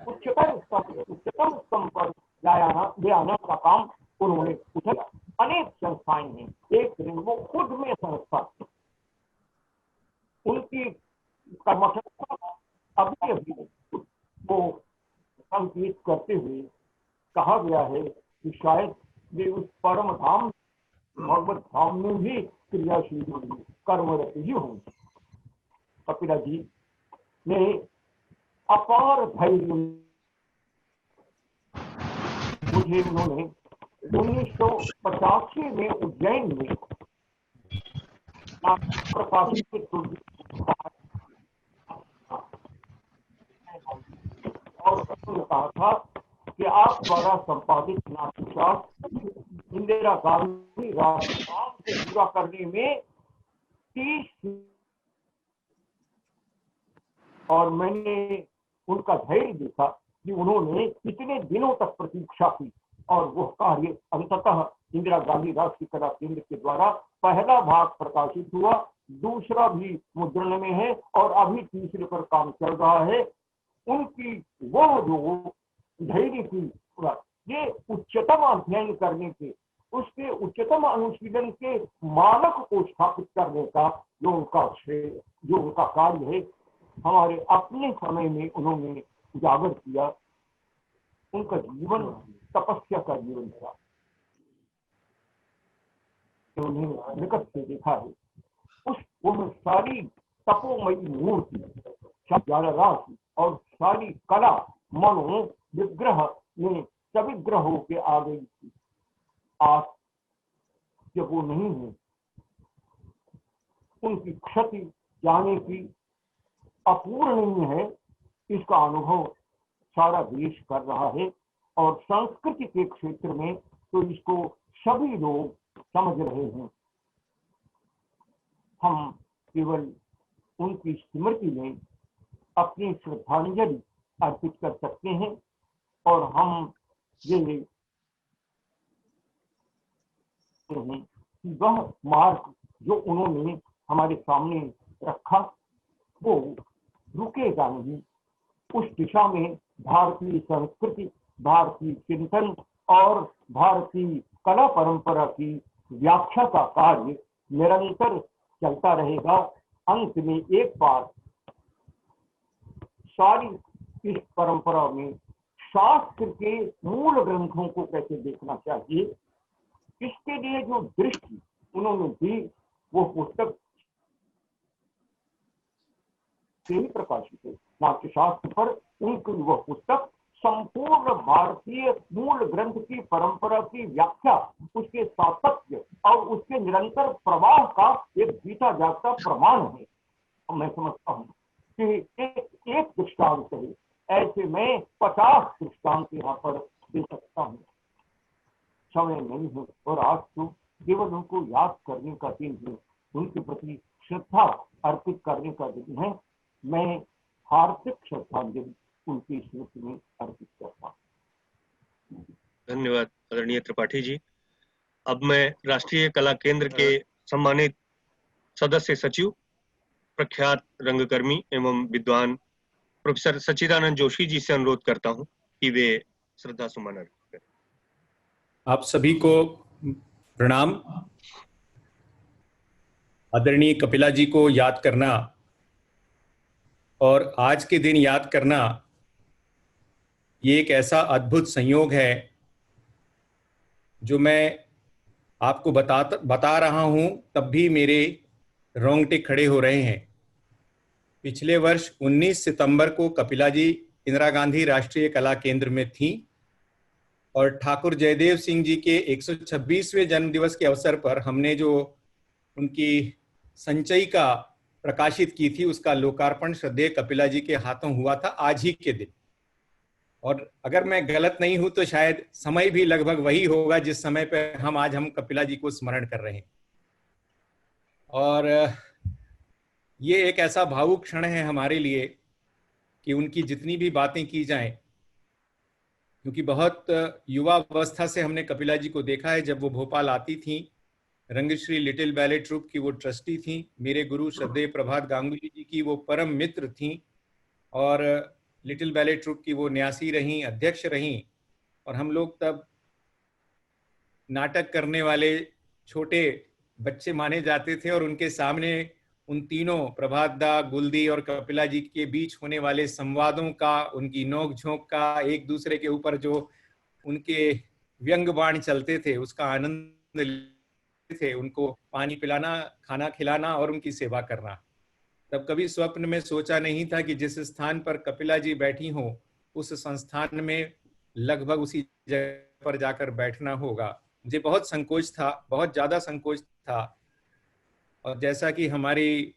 उच्चतम स्तंभ पर ले आने का काम उन्होंने उठाया। अनेक संस्थाएं हैं, एक दिन वो खुद में संस्था, उनकी कर्मठता अभी अभी वो संकेत करते हुए कहा गया है कि शायद वे उस परम धाम भगवत धाम में भी क्रियाशील होंगे, कर्मरत ही होंगे। कपिला जी ने अपार धैर्य, मुझे उन्होंने 1985 में उज्जैन में प्रकाशित और कहा था कि आप द्वारा संपादित नाट्यशास्त्र इंदिरा गांधी राष्ट्रगान से पूरा करने में 30, और मैंने उनका धैर्य देखा कि उन्होंने कितने दिनों तक प्रतीक्षा की और वो कार्य अंततः इंदिरा गांधी राष्ट्रीय कला केंद्र के द्वारा पहला भाग प्रकाशित हुआ, दूसरा भी मुद्रण में है और अभी तीसरे पर काम चल रहा है। उनकी वह जो धैर्य की, ये उच्चतम अध्ययन करने के, उसके उच्चतम अनुशीलन के मानक को स्थापित करने का जो उनका कार्य है, हमारे अपने समय में उन्होंने उजागर किया। उनका जीवन तपस्या का जीवन था, उन्हें निकट से देखा है। वो सारी तपोमयी मूर्ति, राशि और सारी कला मनो विग्रह में सविग्रह होके आ गई थी। आज जब वो नहीं है, उनकी क्षति जाने की अपूर्णीय है, इसका अनुभव सारा देश कर रहा है और संस्कृति के क्षेत्र में तो इसको सभी लोग समझ रहे हैं। हम केवल उनकी स्मृति में अपनी श्रद्धांजलि अर्पित कर सकते हैं और हम ये वह मार्ग जो उन्होंने हमारे सामने रखा वो रुकेगा नहीं। उस दिशा में भारतीय संस्कृति, भारतीय चिंतन और भारतीय कला परंपरा की व्याख्या का कार्य निरंतर चलता रहेगा। अंत में एक बार सारी इस परंपरा में शास्त्र के मूल ग्रंथों को कैसे देखना चाहिए, इसके लिए जो दृष्टि उन्होंने दी, वो पुस्तक से ही प्रकाशित है। नाट्यशास्त्र पर उनकी वह पुस्तक संपूर्ण भारतीय मूल ग्रंथ की परंपरा की व्याख्या, उसके सातत्य और उसके निरंतर प्रवाह का एक जीता जागता प्रमाण है। मैं समझता हूँ कि एक दृष्टांत है, ऐसे में 50 दृष्टांत यहाँ पर दे सकता हूँ। समय नहीं है और आज तो केवल उनको याद करने का दिन है, उनके प्रति श्रद्धा अर्पित करने का दिन है। मैं हार्दिक श्रद्धांजलि उनकी स्मृति में अर्पित करता हूँ। धन्यवाद आदरणीय त्रिपाठी जी। अब मैं राष्ट्रीय कला केंद्र के सम्मानित सदस्य सचिव, प्रख्यात रंगकर्मी एवं विद्वान प्रोफेसर सच्चिदानंद जोशी जी से अनुरोध करता हूं कि वे श्रद्धा सुमन अर्पित करें। आप सभी को प्रणाम। आदरणीय कपिला जी को याद करना और आज के दिन याद करना, ये एक ऐसा अद्भुत संयोग है जो मैं आपको बता रहा हूं तब भी मेरे रोंगटे खड़े हो रहे हैं। पिछले वर्ष 19 सितंबर को कपिला जी इंदिरा गांधी राष्ट्रीय कला केंद्र में थी और ठाकुर जयदेव सिंह जी के 126वें जन्म दिवस के अवसर पर हमने जो उनकी संचयिका प्रकाशित की थी उसका लोकार्पण श्रद्धेय कपिला जी के हाथों हुआ था आज ही के दिन। और अगर मैं गलत नहीं हूं तो शायद समय भी लगभग वही होगा जिस समय पे हम कपिला जी को स्मरण कर रहे हैं। और ये एक ऐसा भावुक क्षण है हमारे लिए कि उनकी जितनी भी बातें की जाएं, क्योंकि बहुत युवा अवस्था से हमने कपिला जी को देखा है। जब वो भोपाल आती थी, रंगश्री लिटिल बैले ट्रूप की वो ट्रस्टी थी, मेरे गुरु श्रद्धेय प्रभात गांगुली जी की वो परम मित्र थी और लिटिल बैले ट्रूप की वो न्यासी रहीं, अध्यक्ष रहीं। और हम लोग तब नाटक करने वाले छोटे बच्चे माने जाते थे और उनके सामने उन तीनों प्रभात दा, गुलदी और कपिला जी के बीच होने वाले संवादों का, उनकी नोक झोंक का, एक दूसरे के ऊपर जो उनके व्यंग बाण चलते थे उसका आनंद लेते थे। उनको पानी पिलाना, खाना खिलाना और उनकी सेवा करना। तब कभी स्वप्न में सोचा नहीं था कि जिस स्थान पर कपिला जी बैठी हो उस संस्थान में लगभग उसी जगह पर जाकर बैठना होगा। मुझे बहुत संकोच था, बहुत ज्यादा संकोच था। और जैसा कि हमारी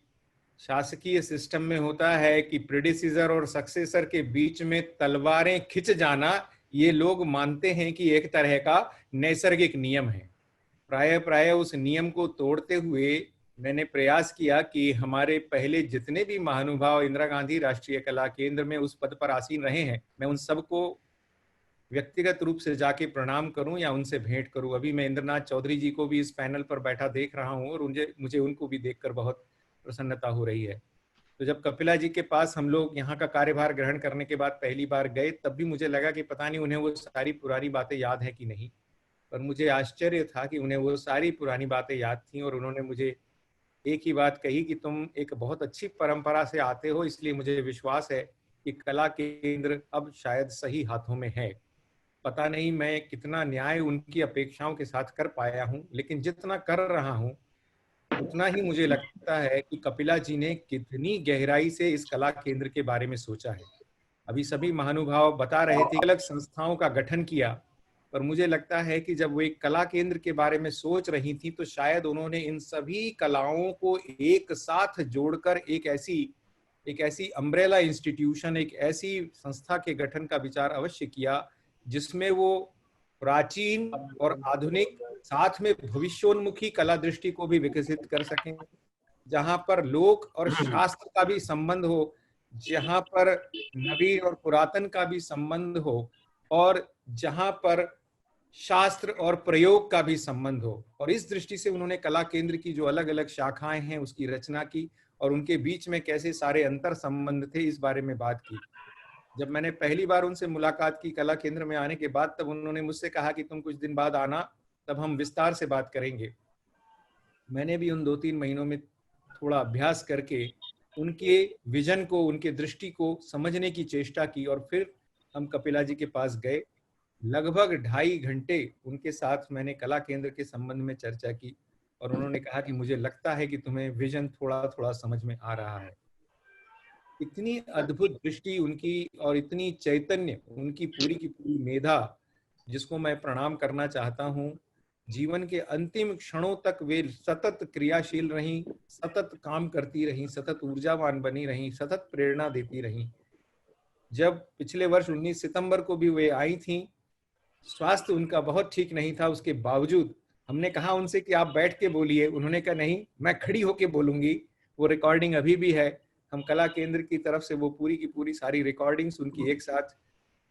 शासकीय सिस्टम में होता है कि प्रेडिसीजर और सक्सेसर के बीच में तलवारें खिंच जाना, ये लोग मानते हैं कि एक तरह का नैसर्गिक नियम है। प्राय उस नियम को तोड़ते हुए मैंने प्रयास किया कि हमारे पहले जितने भी महानुभाव इंदिरा गांधी राष्ट्रीय कला केंद्र में उस पद पर आसीन रहे हैं, मैं उन सबको व्यक्तिगत रूप से जाके प्रणाम करूं या उनसे भेंट करूं। अभी मैं इंद्रनाथ चौधरी जी को भी इस पैनल पर बैठा देख रहा हूं और मुझे उनको भी देखकर बहुत प्रसन्नता हो रही है। तो जब कपिला जी के पास हम लोग यहाँ का कार्यभार ग्रहण करने के बाद पहली बार गए, तब भी मुझे लगा कि पता नहीं उन्हें वो सारी पुरानी बातें याद है कि नहीं, पर मुझे आश्चर्य था कि उन्हें वो सारी पुरानी बातें याद थी। और उन्होंने मुझे एक ही बात कही कि तुम एक बहुत अच्छी परंपरा से आते हो, इसलिए मुझे विश्वास है कि कला केंद्र अब शायद सही हाथों में है। पता नहीं मैं कितना न्याय उनकी अपेक्षाओं के साथ कर पाया हूं, लेकिन जितना कर रहा हूं उतना ही मुझे लगता है कि कपिला जी ने कितनी गहराई से इस कला केंद्र के बारे में सोचा है। अभी सभी महानुभाव बता रहे थे अलग संस्थाओं का गठन किया, पर मुझे लगता है कि जब वो एक कला केंद्र के बारे में सोच रही थी तो शायद उन्होंने इन सभी कलाओं को एक साथ जोड़कर एक ऐसी अम्ब्रेला इंस्टीट्यूशन, एक ऐसी संस्था के गठन का विचार अवश्य किया जिसमें वो प्राचीन और आधुनिक साथ में भविष्योन्मुखी कला दृष्टि को भी विकसित कर सकें, जहां पर लोक और शास्त्र का भी संबंध हो, जहां पर नवीन और पुरातन का भी संबंध हो और जहां पर शास्त्र और प्रयोग का भी संबंध हो। और इस दृष्टि से उन्होंने कला केंद्र की जो अलग अलग शाखाएं हैं उसकी रचना की और उनके बीच में कैसे सारे अंतर संबंध थे इस बारे में बात की। जब मैंने पहली बार उनसे मुलाकात की कला केंद्र में आने के बाद, तब उन्होंने मुझसे कहा कि तुम कुछ दिन बाद आना, तब हम विस्तार से बात करेंगे। मैंने भी उन 2-3 महीनों में थोड़ा अभ्यास करके उनके विजन को, उनके दृष्टि को समझने की चेष्टा की और फिर हम कपिला जी के पास गए। लगभग 2.5 घंटे उनके साथ मैंने कला केंद्र के संबंध में चर्चा की और उन्होंने कहा कि मुझे लगता है कि तुम्हें विजन थोड़ा थोड़ा समझ में आ रहा है। इतनी अद्भुत दृष्टि उनकी और इतनी चैतन्य उनकी पूरी की पूरी मेधा, जिसको मैं प्रणाम करना चाहता हूँ। जीवन के अंतिम क्षणों तक वे सतत क्रियाशील रहीं, सतत काम करती रहीं, सतत ऊर्जावान बनी रहीं, सतत प्रेरणा देती रहीं। जब पिछले वर्ष 19 सितंबर को भी वे आई थीं, स्वास्थ्य उनका बहुत ठीक नहीं था, उसके बावजूद हमने कहा उनसे कि आप बैठ के बोलिए, उन्होंने कहा नहीं, मैं खड़ी होके बोलूंगी। वो रिकॉर्डिंग अभी भी है, हम कला केंद्र की तरफ से वो पूरी की पूरी सारी रिकॉर्डिंग्स उनकी एक साथ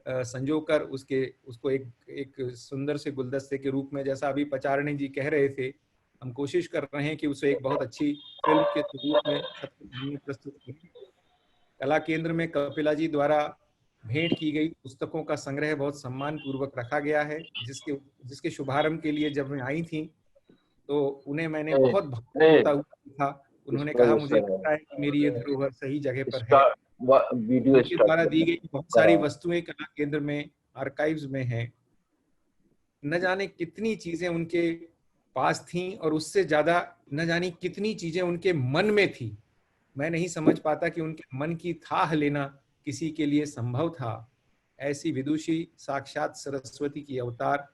संजोकर उसको एक सुंदर से गुलदस्ते के रूप में, जैसा अभी पचारणी जी कह रहे थे, हम कोशिश कर रहे हैं कि उसे एक बहुत अच्छी फिल्म के रूप में सबको प्रस्तुत करें। कला केंद्र में कपिला जी द्वारा भेंट की गई पुस्तकों का संग्रह बहुत सम्मान पूर्वक रखा गया है, जिसके शुभारंभ के लिए जब मैं आई थी तो उन्हें मैंने बहुत भावुक होता हुआ देखा। उन्होंने कहा, मुझे लगता है कि मेरी ये धरोहर सही जगह पर है। उनके द्वारा दी गई बहुत सारी वस्तुएं कला केंद्र में आर्काइव्स में हैं। न जाने कितनी चीजें उनके पास थीं और उससे ज्यादा न जाने कितनी चीजें उनके मन में थी। मैं नहीं समझ पाता कि उनके मन की थाह लेना किसी के लिए संभव था। ऐसी विदुषी साक्षात सरस्वती की अवतार।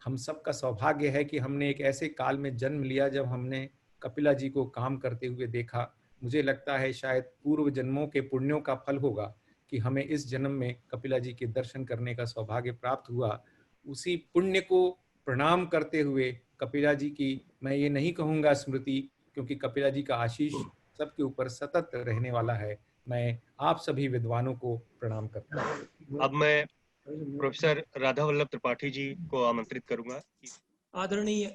हम सब का सौभाग्य है कि हमने एक ऐसे काल में जन्म लिया जब हमने कपिला जी को काम करते हुए देखा। मुझे लगता है शायद पूर्व जन्मों के पुण्यों का फल होगा कि हमें इस जन्म में कपिला जी के दर्शन करने का सौभाग्य प्राप्त हुआ। उसी पुण्य को प्रणाम करते हुए कपिला जी की, मैं ये नहीं कहूँगा स्मृति, क्योंकि कपिला जी का आशीष सबके ऊपर सतत रहने वाला है, मैं आप सभी विद्वानों को प्रणाम करता हूँ। अब मैं प्रोफेसर राधा वल्लभ त्रिपाठी जी को आमंत्रित करूंगा। आदरणीय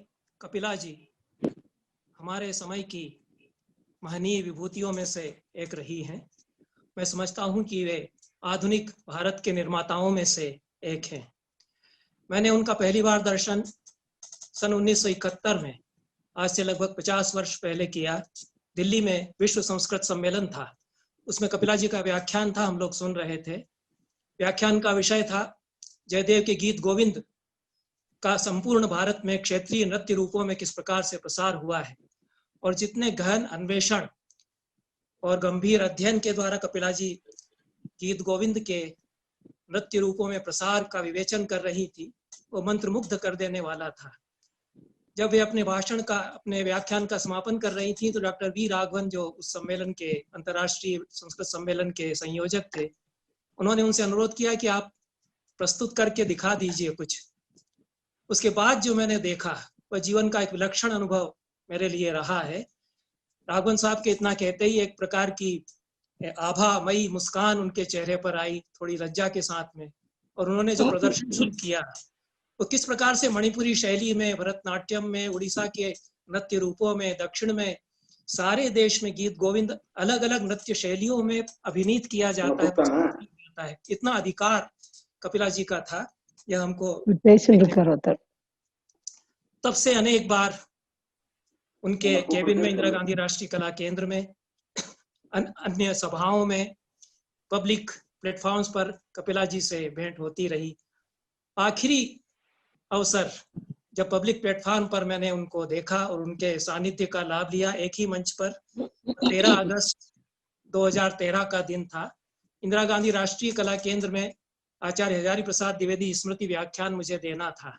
कपिला जी हमारे समय की महनीय विभूतियों में से एक रही हैं। मैं समझता हूं कि वे आधुनिक भारत के निर्माताओं में से एक हैं। मैंने उनका पहली बार दर्शन सन 1971 में, आज से लगभग 50 वर्ष पहले किया। दिल्ली में विश्व संस्कृत सम्मेलन था, उसमें कपिला जी का व्याख्यान था, हम लोग सुन रहे थे। व्याख्यान का विषय था जयदेव के गीत गोविंद का संपूर्ण भारत में क्षेत्रीय नृत्य रूपों में किस प्रकार से प्रसार हुआ है, और जितने गहन अन्वेषण और गंभीर अध्ययन के द्वारा कपिला जी गीत गोविंद के नृत्य रूपों में प्रसार का विवेचन कर रही थी, वो मंत्रमुग्ध कर देने वाला था। जब वे अपने व्याख्यान का समापन कर रही थी तो डॉक्टर वी राघवन, जो उस सम्मेलन के अंतर्राष्ट्रीय संस्कृत सम्मेलन के संयोजक थे, उन्होंने उनसे अनुरोध किया कि आप प्रस्तुत करके दिखा दीजिए कुछ। उसके बाद जो मैंने देखा वह जीवन का एक विलक्षण अनुभव मेरे लिए रहा है। राघवन साहब के इतना कहते ही एक प्रकार की आभामयी मुस्कान उनके चेहरे पर आई, थोड़ी लज्जा के साथ में, और उन्होंने जो प्रदर्शन शुरू किया वो किस प्रकार से मणिपुरी शैली में, भरतनाट्यम में, उड़ीसा के नृत्य रूपों में, दक्षिण में, सारे देश में गीत गोविंद अलग अलग नृत्य शैलियों में अभिनीत किया जाता है। इतना अधिकार कपिला जी का था, यह हमको तब से अनेक बार उनके केबिन में, इंदिरा गांधी राष्ट्रीय कला केंद्र में, अन्य सभाओं में, पब्लिक प्लेटफॉर्म्स पर कपिला जी से भेंट होती रही। आखिरी अवसर जब पब्लिक प्लेटफॉर्म पर मैंने उनको देखा और उनके सानिध्य का लाभ लिया, एक ही मंच पर 13 अगस्त 2013 का दिन था। इंदिरा गांधी राष्ट्रीय कला केंद्र में आचार्य हजारी प्रसाद द्विवेदी स्मृति व्याख्यान मुझे देना था।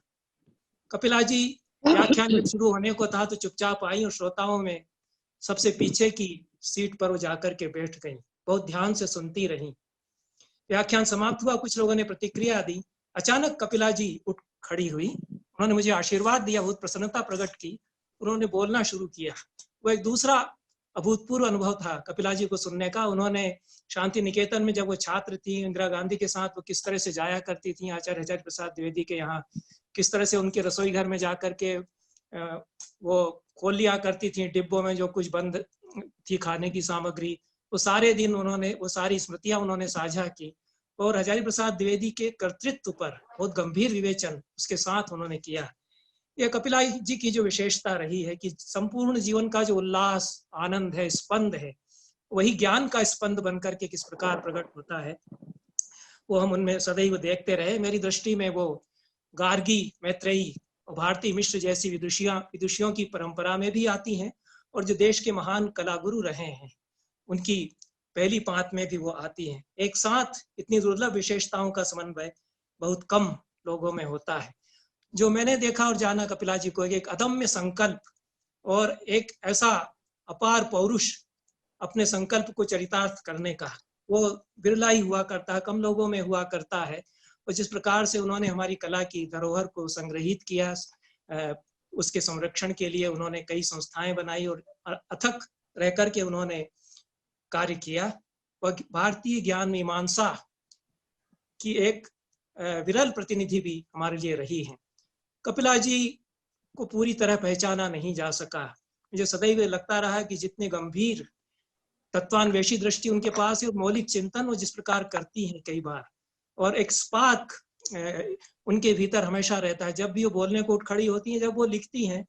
कपिला जी व्याख्यान शुरू होने को था तो चुपचाप आई और श्रोताओं में सबसे पीछे की सीट पर वो जाकर के बैठ गई, बहुत ध्यान से सुनती रही। व्याख्यान समाप्त हुआ, कुछ लोगों ने प्रतिक्रिया दी। अचानक कपिला जी उठ खड़ी हुई, उन्होंने मुझे आशीर्वाद दिया, बहुत प्रसन्नता प्रकट की, उन्होंने बोलना शुरू किया। वो एक दूसरा अभूतपूर्व अनुभव था कपिला जी को सुनने का। उन्होंने शांति निकेतन में जब वो छात्र थी इंदिरा गांधी के साथ, वो किस तरह से जाया करती थी आचार्य हजारी प्रसाद द्विवेदी के यहाँ, किस तरह से उनके रसोई घर में जाकर के वो खोल लिया करती थी डिब्बों में जो कुछ बंद थी खाने की सामग्री, वो सारे दिन उन्होंने, वो सारी स्मृतियां उन्होंने साझा की। और हजारी प्रसाद द्विवेदी के कर्तृत्व पर बहुत गंभीर विवेचन उसके साथ उन्होंने किया। यह कपिला जी की जो विशेषता रही है कि संपूर्ण जीवन का जो उल्लास, आनंद है, स्पंद है, वही ज्ञान का स्पंद बनकर के किस प्रकार प्रकट होता है, वो हम उनमें सदैव देखते रहे। मेरी दृष्टि में वो गार्गी, मैत्रेयी और भारती मिश्र जैसी विदुषियों की परंपरा में भी आती हैं, और जो देश के महान कलागुरु रहे हैं उनकी पहली पांत में भी वो आती हैं। एक साथ इतनी दुर्लभ विशेषताओं का समन्वय बहुत कम लोगों में होता है। जो मैंने देखा और जाना कपिला जी को, एक अदम्य संकल्प और एक ऐसा अपार पौरुष अपने संकल्प को चरितार्थ करने का, वो बिरला ही हुआ करता है, कम लोगों में हुआ करता है। और जिस प्रकार से उन्होंने हमारी कला की धरोहर को संग्रहित किया, उसके संरक्षण के लिए उन्होंने कई संस्थाएं बनाई और अथक रह करके उन्होंने कार्य किया। और भारतीय ज्ञान मीमांसा की एक विरल प्रतिनिधि भी हमारे लिए रही हैं। कपिला जी को पूरी तरह पहचाना नहीं जा सका। मुझे सदैव लगता रहा कि जितने गंभीर तत्वान्वेषी दृष्टि उनके पास है और मौलिक चिंतन वो जिस प्रकार करती हैं कई बार, और एक स्पार्क उनके भीतर हमेशा रहता है। जब भी वो बोलने को उठ खड़ी होती हैं, जब वो लिखती हैं,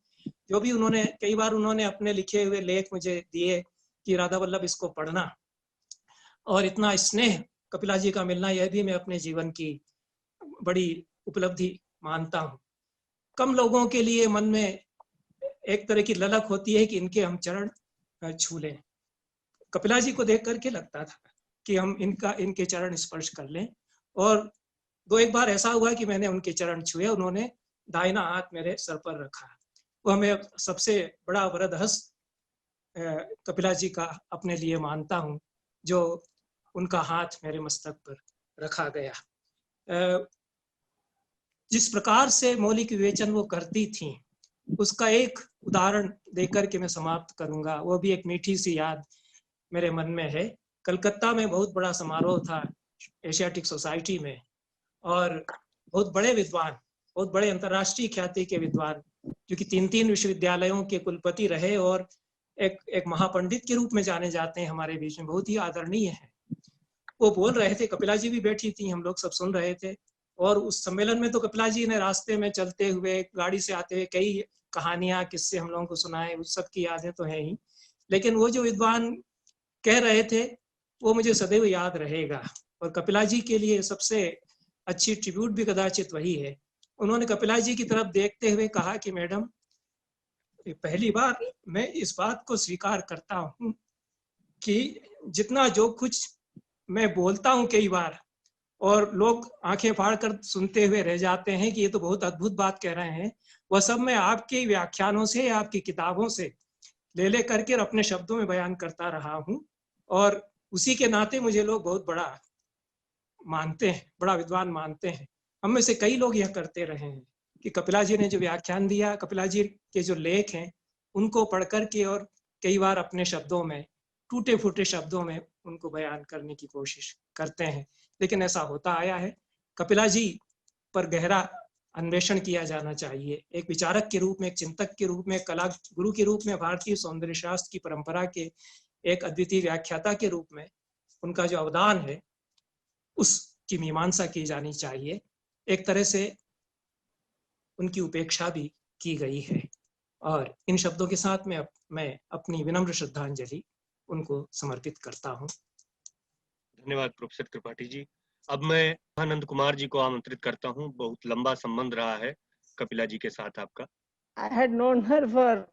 जो भी उन्होंने कई बार उन्होंने अपने लिखे हुए लेख मुझे दिए कि राधा वल्लभ इसको पढ़ना, और इतना स्नेह कपिला जी का मिलना, यह भी मैं अपने जीवन की बड़ी उपलब्धि मानता हूँ। कम लोगों के लिए मन में एक तरह की ललक होती है कि इनके हम चरण छू लें। कपिला जी को देख करके लगता था कि हम इनके चरण स्पर्श कर लें, और दो एक बार ऐसा हुआ कि मैंने उनके चरण छुए, उन्होंने दाहिना हाथ मेरे सर पर रखा। वो मैं सबसे बड़ा वरद हस्त कपिला जी का अपने लिए मानता हूँ, जो उनका हाथ मेरे मस्तक पर रखा गया। जिस प्रकार से मौलिक विवेचन वो करती थी, उसका एक उदाहरण देकर के मैं समाप्त करूंगा। वो भी एक मीठी सी याद मेरे मन में है। कलकत्ता में बहुत बड़ा समारोह था एशियाटिक सोसाइटी में, और बहुत बड़े विद्वान, बहुत बड़े अंतर्राष्ट्रीय ख्याति के विद्वान, जो कि 3 विश्वविद्यालयों के कुलपति रहे और एक महापंडित के रूप में जाने जाते हैं हमारे बीच में, बहुत ही आदरणीय है। वो बोल रहे थे, कपिला जी भी बैठी थी, हम लोग सब सुन रहे थे। और उस सम्मेलन में तो कपिला जी ने रास्ते में चलते हुए, गाड़ी से आते हुए कई कहानियां, किस्से हम लोगों को सुनाए, उस सब की यादें तो है ही। लेकिन वो जो विद्वान कह रहे थे वो मुझे सदैव याद रहेगा। और कपिला जी के लिए सबसे अच्छी ट्रिब्यूट भी कदाचित वही है। उन्होंने कपिला जी की तरफ देखते हुए कहा कि मैडम, पहली बार मैं इस बात को स्वीकार करता हूँ कि जितना जो कुछ मैं बोलता हूँ कई बार, और लोग आंखें फाड़ कर सुनते हुए रह जाते हैं कि ये तो बहुत अद्भुत बात कह रहे हैं, वह सब मैं आपके व्याख्यानों से, आपकी किताबों से ले करके अपने शब्दों में बयान करता रहा हूँ। और उसी के नाते मुझे लोग बहुत बड़ा मानते हैं, बड़ा विद्वान मानते हैं। हम में से कई लोग यह करते रहे हैं कि कपिला जी ने जो व्याख्यान दिया, कपिला जी के जो लेख हैं, उनको पढ़ करके और कई बार अपने शब्दों में, टूटे फूटे शब्दों में उनको बयान करने की कोशिश करते हैं। लेकिन ऐसा होता आया है। कपिला जी पर गहरा अन्वेषण किया जाना चाहिए। एक विचारक के रूप में, एक चिंतक के रूप में, कला गुरु के रूप में, भारतीय सौंदर्य शास्त्र की परंपरा के एक अद्वितीय व्याख्याता के रूप में उनका जो अवदान है, उसकी मीमांसा की जानी चाहिए। एक तरह से उनकी उपेक्षा भी की गई है। और इन शब्दों के साथ मैं अपनी विनम्र श्रद्धांजलि उनको समर्पित करता हूँ। धन्यवाद प्रोफेसर त्रिपाठी जी। अब मैं आनंद कुमार जी को आमंत्रित करता हूँ। बहुत लंबा संबंध रहा है कपिला जी के साथ आपका। I had known her for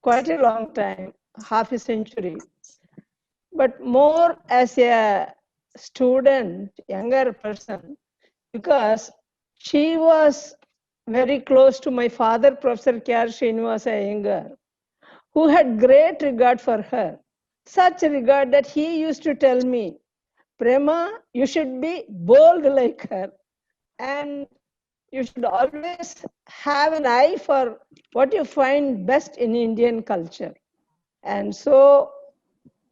quite a long time, half a century, but more as a student, younger person, because she was very close to my father, Professor K.R. Srinivasa Iyengar, who had great regard for her. Such a regard that he used to tell me, Prema, you should be bold like her, and you should always have an eye for what you find best in Indian culture. And so,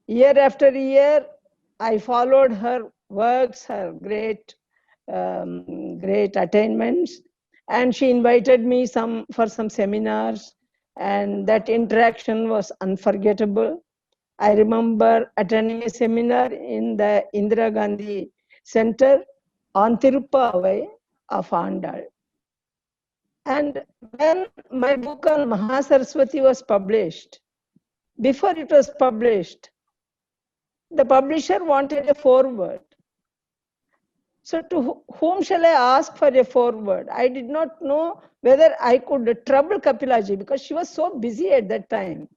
year after year, I followed her works, her great attainments, and she invited me for some seminars, and that interaction was unforgettable. I remember attending a seminar in the Indira Gandhi Center on Tirupavai of Andal. And when my book on Mahasaraswati was published, before it was published, the publisher wanted a foreword. So to whom shall I ask for a foreword? I did not know whether I could trouble Kapilaji because she was so busy at that time.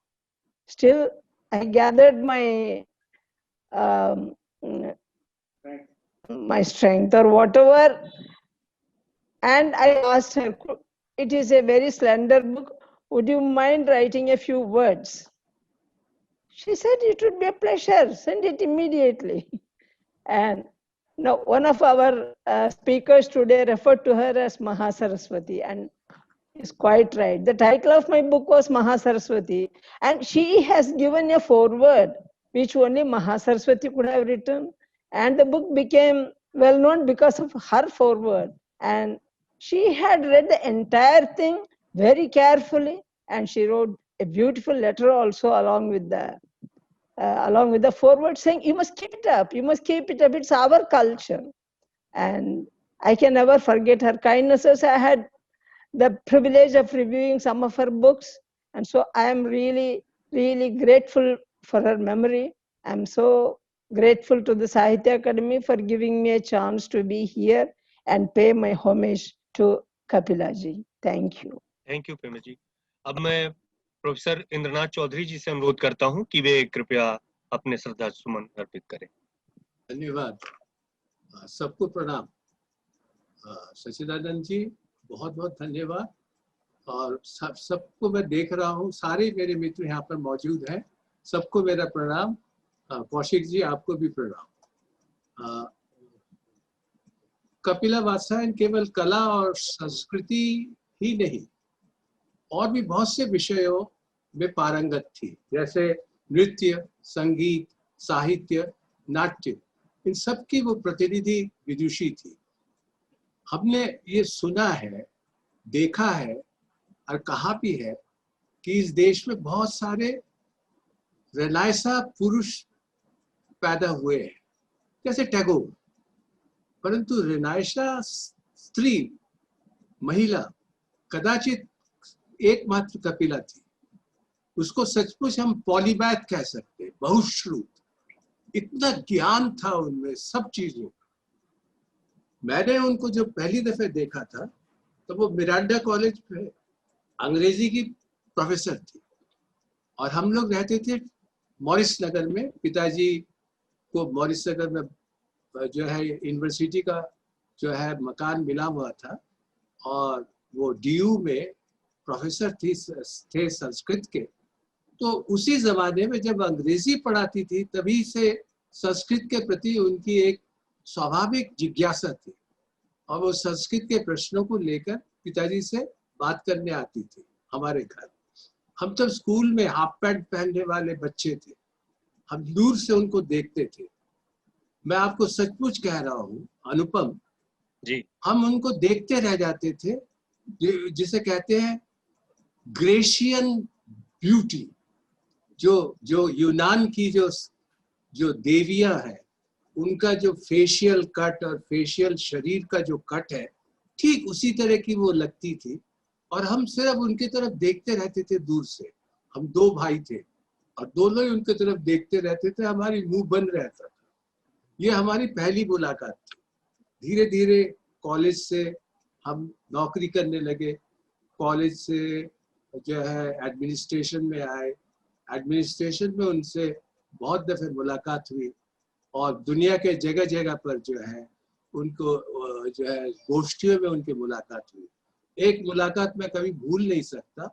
Still, I gathered my strength or whatever, and I asked her, it is a very slender book, would you mind writing a few words? She said, it would be a pleasure, send it immediately. And now one of our speakers today referred to her as Mahasaraswati, and is quite right. The title of my book was Mahasaraswati, and she has given a foreword which only Mahasaraswati could have written, and the book became well known because of her foreword. And she had read the entire thing very carefully, and she wrote a beautiful letter also along with the foreword, saying, you must keep it up, you must keep it up, it's our culture. And I can never forget her kindnesses. I had the privilege of reviewing some of her books, and so I am really, really grateful for her memory. I'm so grateful to the Sahitya Academy for giving me a chance to be here and pay my homage to Kapila ji. Thank you. Thank you Prema ji. अब मैं professor Indranath Chaudhary जी से अनुरोध करता हूं कि वे कृपया अपने श्रद्धा सुमन अर्पित करें। धन्यवाद, सबको प्रणाम। सच्चिदानंद जी बहुत बहुत धन्यवाद। और सबको मैं देख रहा हूँ, सारे मेरे मित्र यहाँ पर मौजूद हैं, सबको मेरा प्रणाम। कौशिक जी आपको भी प्रणाम। कपिला वात्स्यायन केवल कला और संस्कृति ही नहीं, और भी बहुत से विषयों में पारंगत थी, जैसे नृत्य, संगीत, साहित्य, नाट्य, इन सब की वो प्रतिनिधि विदुषी थी। हमने ये सुना है, देखा है और कहा भी है कि इस देश में बहुत सारे रेनाइसा पुरुष पैदा हुए हैं, जैसे टैगोर, परंतु रेनाइसा स्त्री, महिला कदाचित एकमात्र कपिला थी। उसको सचमुच हम पॉलीमैथ कह सकते, बहुश्रुत, इतना ज्ञान था उनमें सब चीजों का। मैंने उनको जब पहली दफे देखा था तो वो मिरांडा कॉलेज में अंग्रेजी की प्रोफेसर थी, और हम लोग रहते थे मॉरिस नगर में। पिताजी को मॉरिस नगर में जो है यूनिवर्सिटी का जो है मकान मिला हुआ था, और वो डीयू में प्रोफेसर थे संस्कृत के। तो उसी जमाने में जब अंग्रेजी पढ़ाती थी, तभी से संस्कृत के प्रति उनकी एक स्वाभाविक जिज्ञासा थी, और वो संस्कृत के प्रश्नों को लेकर पिताजी से बात करने आती थी हमारे घर। हम तब स्कूल में हाफ पैंट पहनने वाले बच्चे थे, हम दूर से उनको देखते थे। मैं आपको सचमुच कह रहा हूँ अनुपम जी, हम उनको देखते रह जाते थे, जिसे कहते हैं ग्रेशियन ब्यूटी। जो यूनान की जो देवियां हैं, उनका जो फेशियल कट और फेशियल शरीर का जो कट है, ठीक उसी तरह की वो लगती थी, और हम सिर्फ उनकी तरफ देखते रहते थे दूर से। हम दो भाई थे और दोनों ही उनकी तरफ देखते रहते थे, हमारी मुंह बंद रहता था। ये हमारी पहली मुलाकात थी। धीरे धीरे कॉलेज से हम नौकरी करने लगे, कॉलेज से जो है एडमिनिस्ट्रेशन में आए, एडमिनिस्ट्रेशन में उनसे बहुत दफे मुलाकात हुई, और दुनिया के जगह जगह पर जो है उनको जो है गोष्ठियों में उनकी मुलाकात हुई। एक मुलाकात मैं कभी भूल नहीं सकता,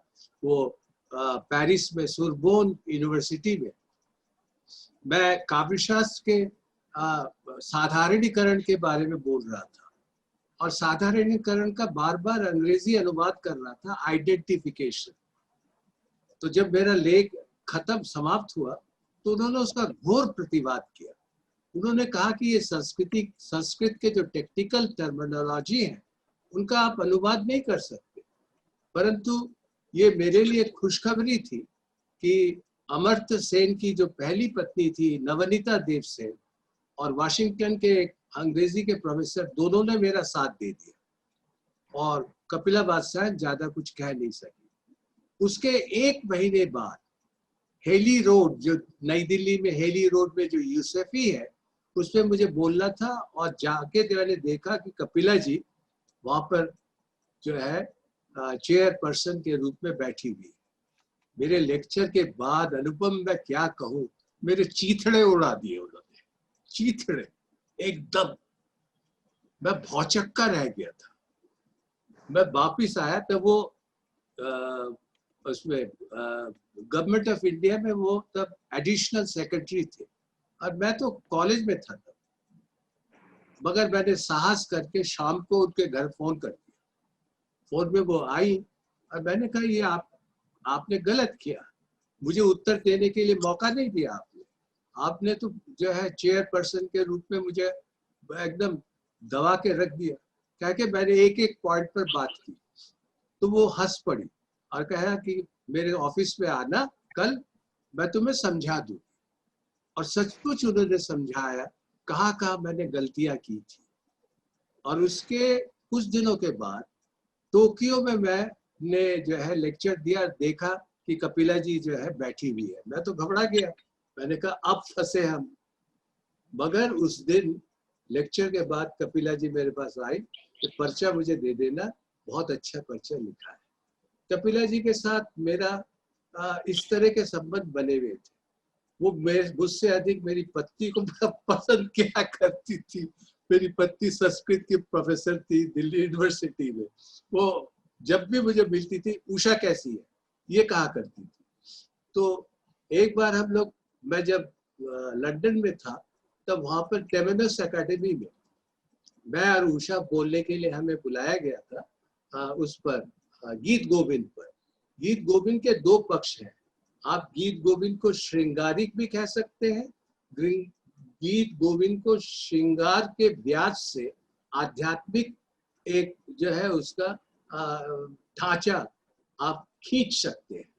वो पेरिस में सोरबोन यूनिवर्सिटी में मैं काव्यशास्त्र के साधारणीकरण के बारे में बोल रहा था, और साधारणीकरण का बार बार अंग्रेजी अनुवाद कर रहा था, आइडेंटिफिकेशन। तो जब मेरा लेख खत्म समाप्त हुआ तो उन्होंने उसका घोर प्रतिवाद किया। उन्होंने कहा कि ये संस्कृत के जो टेक्निकल टर्मिनोलॉजी है उनका आप अनुवाद नहीं कर सकते, परंतु ये मेरे लिए खुशखबरी थी कि अमर्त्य सेन की जो पहली पत्नी थी नवनीता देव सेन, और वाशिंगटन के एक अंग्रेजी के प्रोफेसर, दोनों ने मेरा साथ दे दिया, और कपिला वात्स्यायन ज्यादा कुछ कह नहीं सकी। उसके एक महीने बाद हेली रोड, जो नई दिल्ली में हेली रोड में जो यूसेफी है, उसमें मुझे बोलना था, और जाके मैंने देखा कि कपिला जी वहां पर जो है चेयरपर्सन के रूप में बैठी हुई। मेरे लेक्चर के बाद अनुपम मैं क्या कहूँ, मेरे चीथड़े उड़ा दिए उन्होंने, चीथड़े एकदम। मैं भौचक्का रह गया था। मैं वापिस आया तब वो उसमें गवर्नमेंट ऑफ इंडिया में वो तब एडिशनल सेक्रेटरी थे, और मैं तो कॉलेज में था तब। मगर मैंने साहस करके शाम को उनके घर फोन कर दिया। फोन में वो आई और मैंने कहा ये आपने गलत किया, मुझे उत्तर देने के लिए मौका नहीं दिया आपने तो जो है चेयरपर्सन के रूप में मुझे एकदम दबा के रख दिया, कह के मैंने एक एक पॉइंट पर बात की। तो वो हंस पड़ी और कहा कि मेरे ऑफिस में आना कल, मैं तुम्हें समझा दूँ। और सचमुच उन्होंने समझाया, कहाँ मैंने गलतियां की थी। और उसके कुछ दिनों के बाद टोक्यो में मैंने जो है लेक्चर दिया, देखा कि कपिला जी जो है बैठी हुई है। मैं तो घबरा गया, मैंने कहा अब फंसे हम। मगर उस दिन लेक्चर के बाद कपिला जी मेरे पास आई कि पर्चा मुझे दे देना, बहुत अच्छा पर्चा लिखा है। कपिला जी के साथ मेरा इस तरह के संबंध बने हुए थे। वो मुझसे अधिक मेरी पत्नी को पसंद किया करती थी। मेरी पत्नी संस्कृत की प्रोफेसर थी दिल्ली यूनिवर्सिटी में। वो जब भी मुझे मिलती थी, उषा कैसी है ये कहा करती थी। तो एक बार हम लोग, मैं जब लंदन में था तब वहां पर टेमेनस एकेडमी में मैं और उषा बोलने के लिए हमें बुलाया गया था। उस पर गीत गोविंद पर। गीत गोविंद के दो पक्ष हैं। आप गीत गोविंद को श्रृंगारिक भी कह सकते हैं, गीत गोविंद को श्रृंगार के ब्याज से आध्यात्मिक एक जो है उसका ढांचा आप खींच सकते हैं।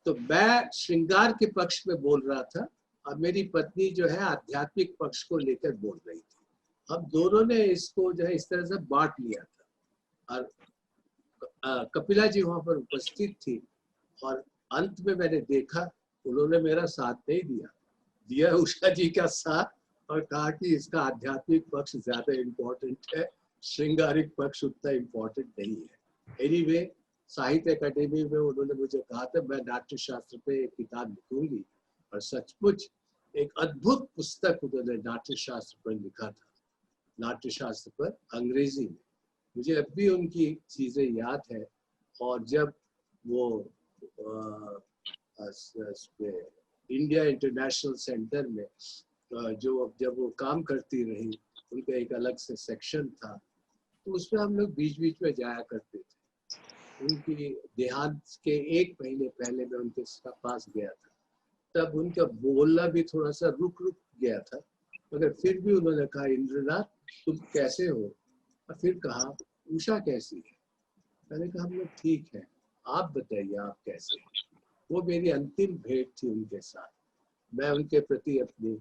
तो मैं श्रृंगार के पक्ष में बोल रहा था और मेरी पत्नी जो है आध्यात्मिक पक्ष को लेकर बोल रही थी। हम दोनों ने इसको जो है इस तरह से बांट लिया था। और कपिला जी वहां पर उपस्थित थी और अंत में मैंने देखा उन्होंने मेरा साथ नहीं दिया उषा जी का साथ और कहा कि इसका आध्यात्मिक पक्ष ज्यादा इम्पोर्टेंट है, श्रृंगारिक पक्ष उतना इम्पोर्टेंट नहीं है। एनीवे, साहित्य अकादमी में उन्होंने मुझे कहा था मैं नाट्य शास्त्र पे एक किताब लिखूंगी और सचमुच एक अद्भुत पुस्तक उन्होंने नाट्य शास्त्र पर लिखा था, नाट्य शास्त्र पर अंग्रेजी में। मुझे अब भी उनकी चीजें याद है। और जब वो इंडिया इंटरनेशनल सेंटर में जब वो काम करती रही, उनका एक अलग से सेक्शन था, तो उसमें हम लोग बीच बीच में जाया करते थे। उनकी देहांत के एक महीने पहले मैं उनके पास गया था, तब उनका बोलना भी थोड़ा सा रुक गया था, मगर फिर भी उन्होंने कहा इंद्रनाथ तुम कैसे हो, और फिर कहा उषा कैसी है। मैंने कहा हम लोग ठीक है, आप बताइए आप कैसे हैं। वो मेरी अंतिम भेंट थी उनके साथ। मैं उनके प्रति अपनी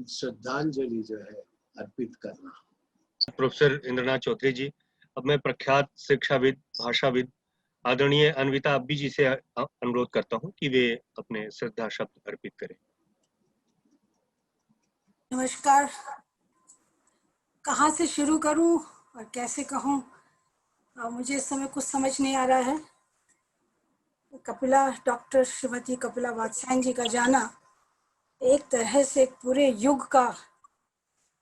श्रद्धांजलि जो है अर्पित कर रहा हूँ। प्रोफेसर इंद्रनाथ चौधरी जी, अब मैं प्रख्यात शिक्षाविद, भाषाविद आदरणीय अन्विता अब्बी जी से अनुरोध करता हूँ कि वे अपने श्रद्धा शब्द अर्पित करें। नमस्कार। कहाँ से शुरू करूँ और कैसे कहूँ, मुझे इस समय कुछ समझ नहीं आ रहा है। कपिला, डॉक्टर श्रीमती कपिला वात्स्यायन जी का जाना एक तरह से एक पूरे युग का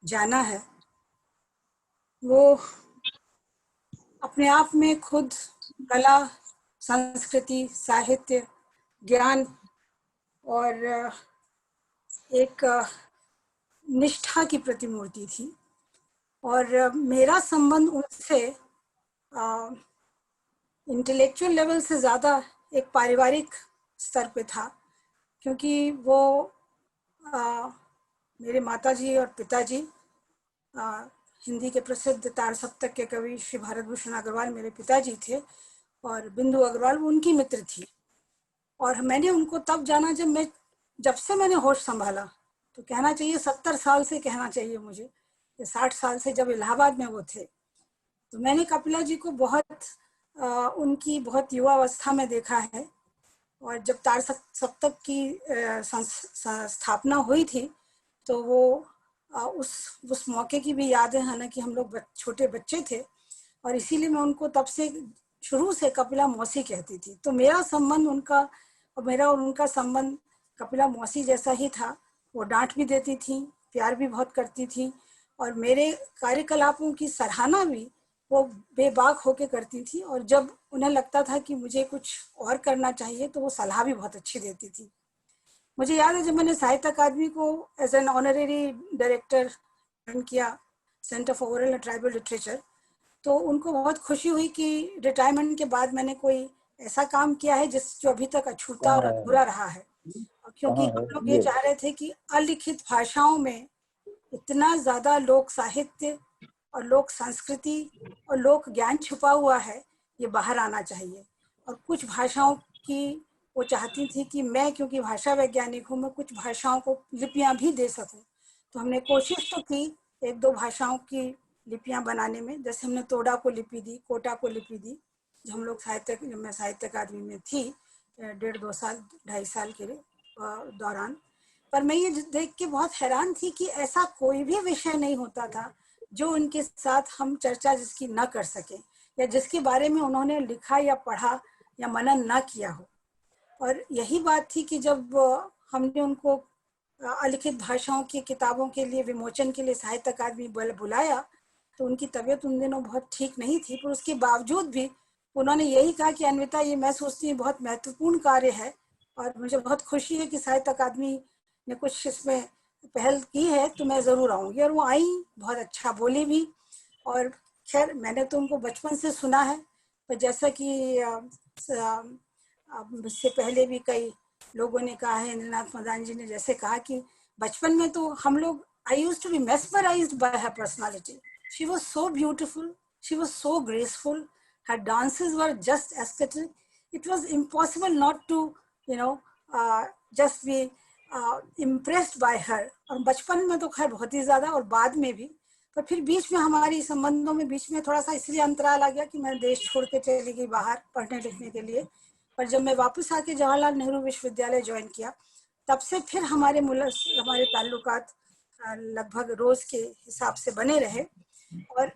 जाना है। वो अपने आप में खुद कला, संस्कृति, साहित्य, ज्ञान और एक निष्ठा की प्रतिमूर्ति थी। और मेरा संबंध उनसे इंटेलेक्चुअल लेवल से ज़्यादा एक पारिवारिक स्तर पे था, क्योंकि वो मेरे माताजी और पिताजी हिंदी के प्रसिद्ध तार सप्तक के कवि श्री भारत भूषण अग्रवाल मेरे पिताजी थे और बिंदु अग्रवाल वो उनकी मित्र थी। और मैंने उनको तब जाना जब से मैंने होश संभाला, तो कहना चाहिए 70 साल से कहना चाहिए मुझे, 60 साल से जब इलाहाबाद में वो थे। तो मैंने कपिला जी को उनकी बहुत युवा अवस्था में देखा है। और जब तार सप्तक की स्थापना हुई थी तो वो उस मौके की भी याद है, हालांकि हम लोग छोटे बच्चे थे, और इसीलिए मैं उनको तब से शुरू से कपिला मौसी कहती थी। तो मेरा संबंध उनका संबंध कपिला मौसी जैसा ही था। वो डांट भी देती थी, प्यार भी बहुत करती थी, और मेरे कार्यकलापों की सराहना भी वो बेबाक होके करती थी। और जब उन्हें लगता था कि मुझे कुछ और करना चाहिए तो वो सलाह भी बहुत अच्छी देती थी। मुझे याद है जब मैंने साहित्य अकादमी को as an honorary director join किया, centre for oral and tribal literature, तो उनको बहुत खुशी हुई कि रिटायरमेंट के बाद मैंने कोई ऐसा काम किया है जो अभी तक अछूता और अधूरा रहा है। क्योंकि हम लोग ये चाह रहे थे कि अलिखित भाषाओं में इतना ज्यादा लोक साहित्य और लोक संस्कृति और लोक ज्ञान छुपा हुआ है, ये बाहर आना चाहिए। और कुछ भाषाओं की वो चाहती थी कि मैं, क्योंकि भाषा वैज्ञानिक हूँ, मैं कुछ भाषाओं को लिपियां भी दे सकूं। तो हमने कोशिश तो की 1-2 भाषाओं की लिपियां बनाने में। जैसे हमने तोड़ा को लिपि दी, कोटा को लिपि दी, जो हम लोग मैं साहित्य अकादमी में थी 1.5-2 साल 2.5 साल के दौरान। पर मैं ये देख के बहुत हैरान थी कि ऐसा कोई भी विषय नहीं होता था जो उनके साथ हम चर्चा जिसकी न कर सके, या जिसके बारे में उन्होंने लिखा या पढ़ा या मनन ना किया हो। और यही बात थी कि जब हमने उनको अलिखित भाषाओं की किताबों के लिए विमोचन के लिए साहित्य अकादमी बुलाया, तो उनकी तबीयत उन दिनों बहुत ठीक नहीं थी, पर उसके बावजूद भी उन्होंने यही कहा कि अन्विता, ये मैं सोचती हूँ बहुत महत्वपूर्ण कार्य है और मुझे बहुत खुशी है कि साहित्य अकादमी ने कुछ इसमें पहल की है, तो मैं ज़रूर आऊँगी। और वो आई, बहुत अच्छा बोली भी। और खैर, मैंने तो उनको बचपन से सुना है, पर जैसा कि इससे पहले भी कई लोगों ने कहा है, इंद्रनाथ मदान जी ने जैसे कहा कि बचपन में तो हम लोग, I used to be mesmerized by her personality. She was so beautiful, she was so graceful, her dances were just aesthetic. It was impossible not to, just be impressed by her. और बचपन में तो खैर बहुत ही ज्यादा, और बाद में भी। पर फिर बीच में हमारी संबंधों में बीच में थोड़ा सा इसलिए अंतराल आ गया कि मैं देश छोड़ के चली गई बाहर पढ़ने लिखने के लिए। पर जब मैं वापस आके जवाहरलाल नेहरू विश्वविद्यालय ज्वाइन किया, तब से फिर हमारे ताल्लुकात लगभग रोज के हिसाब से बने रहे। और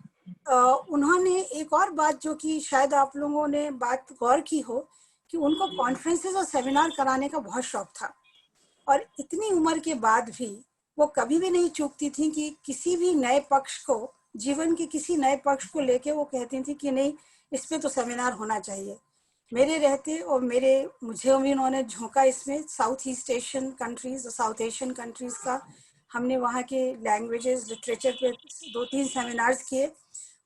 उन्होंने एक और बात, जो कि शायद आप लोगों ने बात गौर की हो, कि उनको कॉन्फ्रेंसेस और सेमिनार कराने का बहुत शौक था। और इतनी उम्र के बाद भी वो कभी भी नहीं चूकती थी कि किसी भी नए पक्ष को, जीवन के किसी नए पक्ष को लेके वो कहती थी कि नहीं, इस पे तो सेमिनार होना चाहिए। मेरे रहते और मुझे भी उन्होंने झोंका इसमें, साउथ ईस्ट एशियन कंट्रीज और साउथ एशियन कंट्रीज का। हमने वहाँ के लैंग्वेजेस, लिटरेचर पे 2-3 सेमिनार्स किए।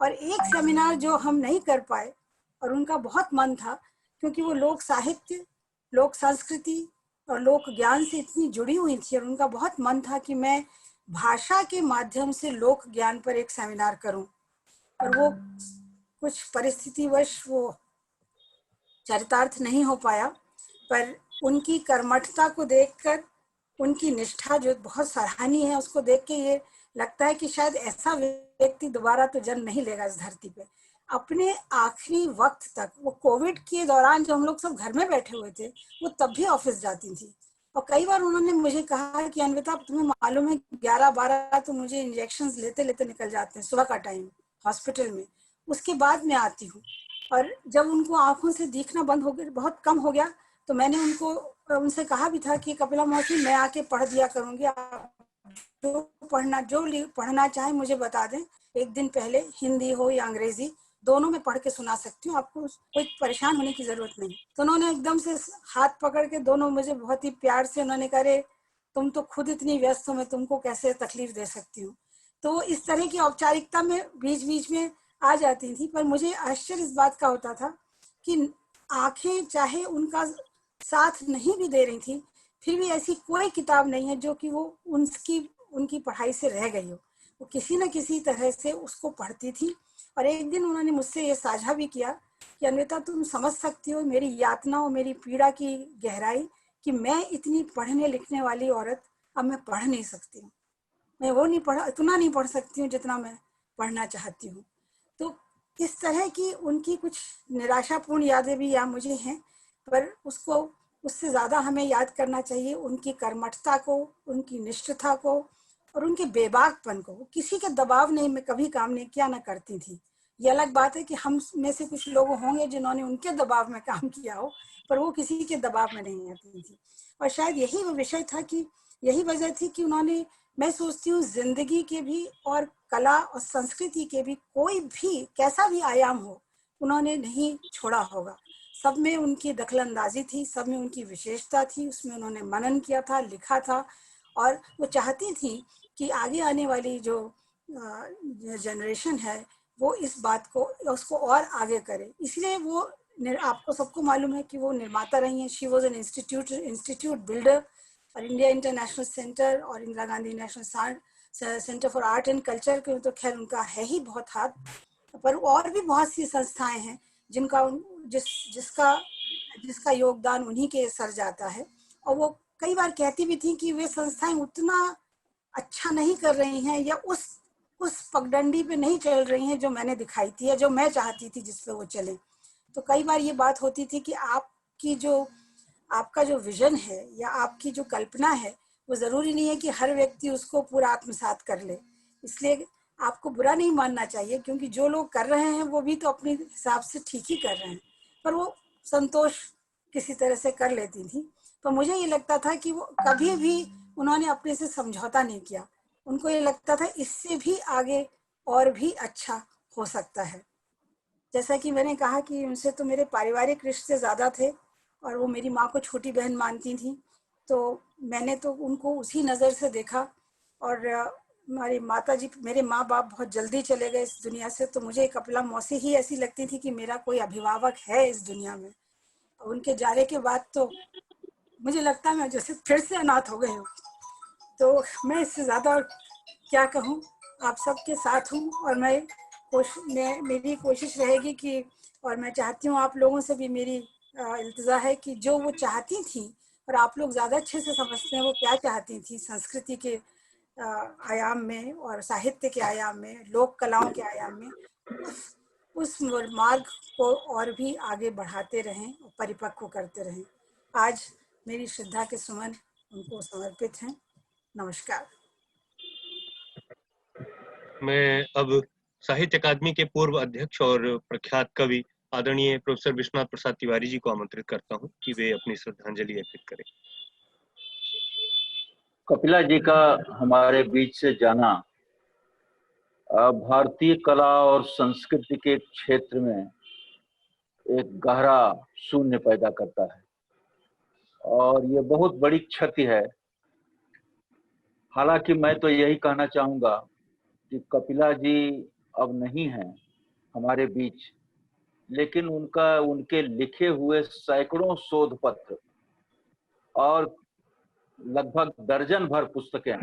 और एक सेमिनार जो हम नहीं कर पाए, और उनका बहुत मन था, क्योंकि वो लोक साहित्य, लोक संस्कृति और लोक ज्ञान से इतनी जुड़ी हुई थी, और उनका बहुत मन था कि मैं भाषा के माध्यम से लोक ज्ञान पर एक सेमिनार करूं। और वो कुछ परिस्थितिवश वो चरितार्थ नहीं हो पाया। पर उनकी कर्मठता को देखकर, उनकी निष्ठा जो बहुत सराहनीय है, उसको देख के ये लगता है कि शायद ऐसा व्यक्ति दोबारा तो जन्म नहीं लेगा इस धरती पे। अपने आखिरी वक्त तक, वो कोविड के दौरान जो हम लोग सब घर में बैठे हुए थे, वो तब भी ऑफिस जाती थी। और कई बार उन्होंने मुझे कहा कि अन्विता, तुम्हें मालूम है 11-12 तो मुझे इंजेक्शंस लेते लेते निकल जाते हैं सुबह का टाइम हॉस्पिटल में, उसके बाद मैं आती हूँ। और जब उनको आंखों से दिखना बंद हो गया, बहुत कम हो गया, तो मैंने उनसे कहा भी था कि कपिला मौसी, मैं आके पढ़ दिया करूंगी, आप जो पढ़ना चाहे मुझे बता दें, एक दिन पहले हिंदी हो या अंग्रेजी, दोनों में पढ़ के सुना सकती हूँ, आपको कोई परेशान होने की जरूरत नहीं। तो उन्होंने एकदम से हाथ पकड़ के दोनों मुझे बहुत ही प्यार से उन्होंने कहा, अरे तुम तो खुद इतनी व्यस्त हो, मैं तुमको कैसे तकलीफ दे सकती हूँ। तो इस तरह की औपचारिकता में बीच बीच में आ जाती थी। पर मुझे आश्चर्य इस बात का होता था कि आंखें चाहे उनका साथ नहीं भी दे रही थी, फिर भी ऐसी कोई किताब नहीं है जो कि वो उनकी पढ़ाई से रह गई हो। वो किसी न किसी तरह से उसको पढ़ती थी। और एक दिन उन्होंने मुझसे ये साझा भी किया कि अन्विता, तुम समझ सकती हो मेरी यातना और मेरी पीड़ा की गहराई, कि मैं इतनी पढ़ने लिखने वाली औरत अब मैं पढ़ नहीं सकती हूँ, मैं वो इतना नहीं पढ़ सकती हूँ जितना मैं पढ़ना चाहती हूँ। तो इस तरह की उनकी कुछ निराशापूर्ण यादें भी या मुझे हैं, पर उससे ज़्यादा हमें याद करना चाहिए उनकी कर्मठता को, उनकी निष्ठता को और उनके बेबाकपन को। किसी के दबाव नहीं में कभी काम नहीं किया, ना करती थी। ये अलग बात है कि हम में से कुछ लोग होंगे जिन्होंने उनके दबाव में काम किया हो, पर वो किसी के दबाव में नहीं आती थी। और शायद यही वो विषय था, कि यही वजह थी कि उन्होंने, मैं सोचती हूँ, जिंदगी के भी और कला और संस्कृति के भी कोई भी कैसा भी आयाम हो, उन्होंने नहीं छोड़ा होगा। सब में उनकी दखलंदाजी थी, सब में उनकी विशेषता थी, उसमें उन्होंने मनन किया था, लिखा था। और वो चाहती थी कि आगे आने वाली जो जनरेशन है वो इस बात को, उसको और आगे करे। इसलिए वो, आपको सबको मालूम है कि वो निर्माता रही हैं। She was an institute builder, और इंडिया इंटरनेशनल सेंटर और Indira Gandhi national centre for art and culture के तो खैर उनका है ही बहुत हाथ, पर और भी बहुत सी संस्थाएं हैं जिनका जिसका योगदान उन्हीं के सर जाता है। और वो कई बार कहती भी थी कि वे संस्थाएं उतना अच्छा नहीं कर रही हैं या उस पगडंडी पे नहीं चल रही हैं जो मैंने दिखाई थी या जो मैं चाहती थी जिस पे वो चले। तो कई बार ये बात होती थी कि आपका जो विजन है या आपकी जो कल्पना है वो ज़रूरी नहीं है कि हर व्यक्ति उसको पूरा आत्मसात कर ले। इसलिए आपको बुरा नहीं मानना चाहिए, क्योंकि जो लोग कर रहे हैं वो भी तो अपने हिसाब से ठीक ही कर रहे हैं, पर वो संतोष किसी तरह से कर लेती थी। पर मुझे ये लगता था कि वो कभी भी उन्होंने अपने से समझौता नहीं किया। उनको ये लगता था इससे भी आगे और भी अच्छा हो सकता है। जैसा कि मैंने कहा कि उनसे तो मेरे पारिवारिक रिश्ते ज़्यादा थे और वो मेरी माँ को छोटी बहन मानती थी, तो मैंने तो उनको उसी नज़र से देखा। और हमारी माता जी, मेरे माँ बाप बहुत जल्दी चले गए इस दुनिया से, तो मुझे कपिला मौसी ही ऐसी लगती थी कि मेरा कोई अभिभावक है इस दुनिया में। और उनके जाने के बाद तो मुझे लगता है मैं जैसे फिर से अनाथ हो गई हूँ। तो मैं इससे ज़्यादा क्या कहूँ, आप सबके साथ हूँ और मेरी कोशिश रहेगी कि, और मैं चाहती हूँ आप लोगों से भी मेरी इल्तिजा है कि जो वो चाहती थी और आप लोग ज़्यादा अच्छे से समझते हैं वो क्या चाहती थी संस्कृति के आयाम में और साहित्य के आयाम में, लोक कलाओं के आयाम में, उस मार्ग को और भी आगे बढ़ाते रहें और परिपक्व करते रहें। आज मेरी श्रद्धा के सुमन उनको समर्पित हैं। नमस्कार। मैं अब साहित्य अकादमी के पूर्व अध्यक्ष और प्रख्यात कवि आदरणीय प्रोफेसर विश्वनाथ प्रसाद तिवारी जी को आमंत्रित करता हूं कि वे अपनी श्रद्धांजलि अर्पित करें। कपिला जी का हमारे बीच से जाना भारतीय कला और संस्कृति के क्षेत्र में एक गहरा शून्य पैदा करता है और ये बहुत बड़ी क्षति है। हालांकि मैं तो यही कहना चाहूंगा कि कपिला जी अब नहीं हैं हमारे बीच, लेकिन उनके लिखे हुए सैकड़ों शोध पत्र और लगभग दर्जन भर पुस्तकें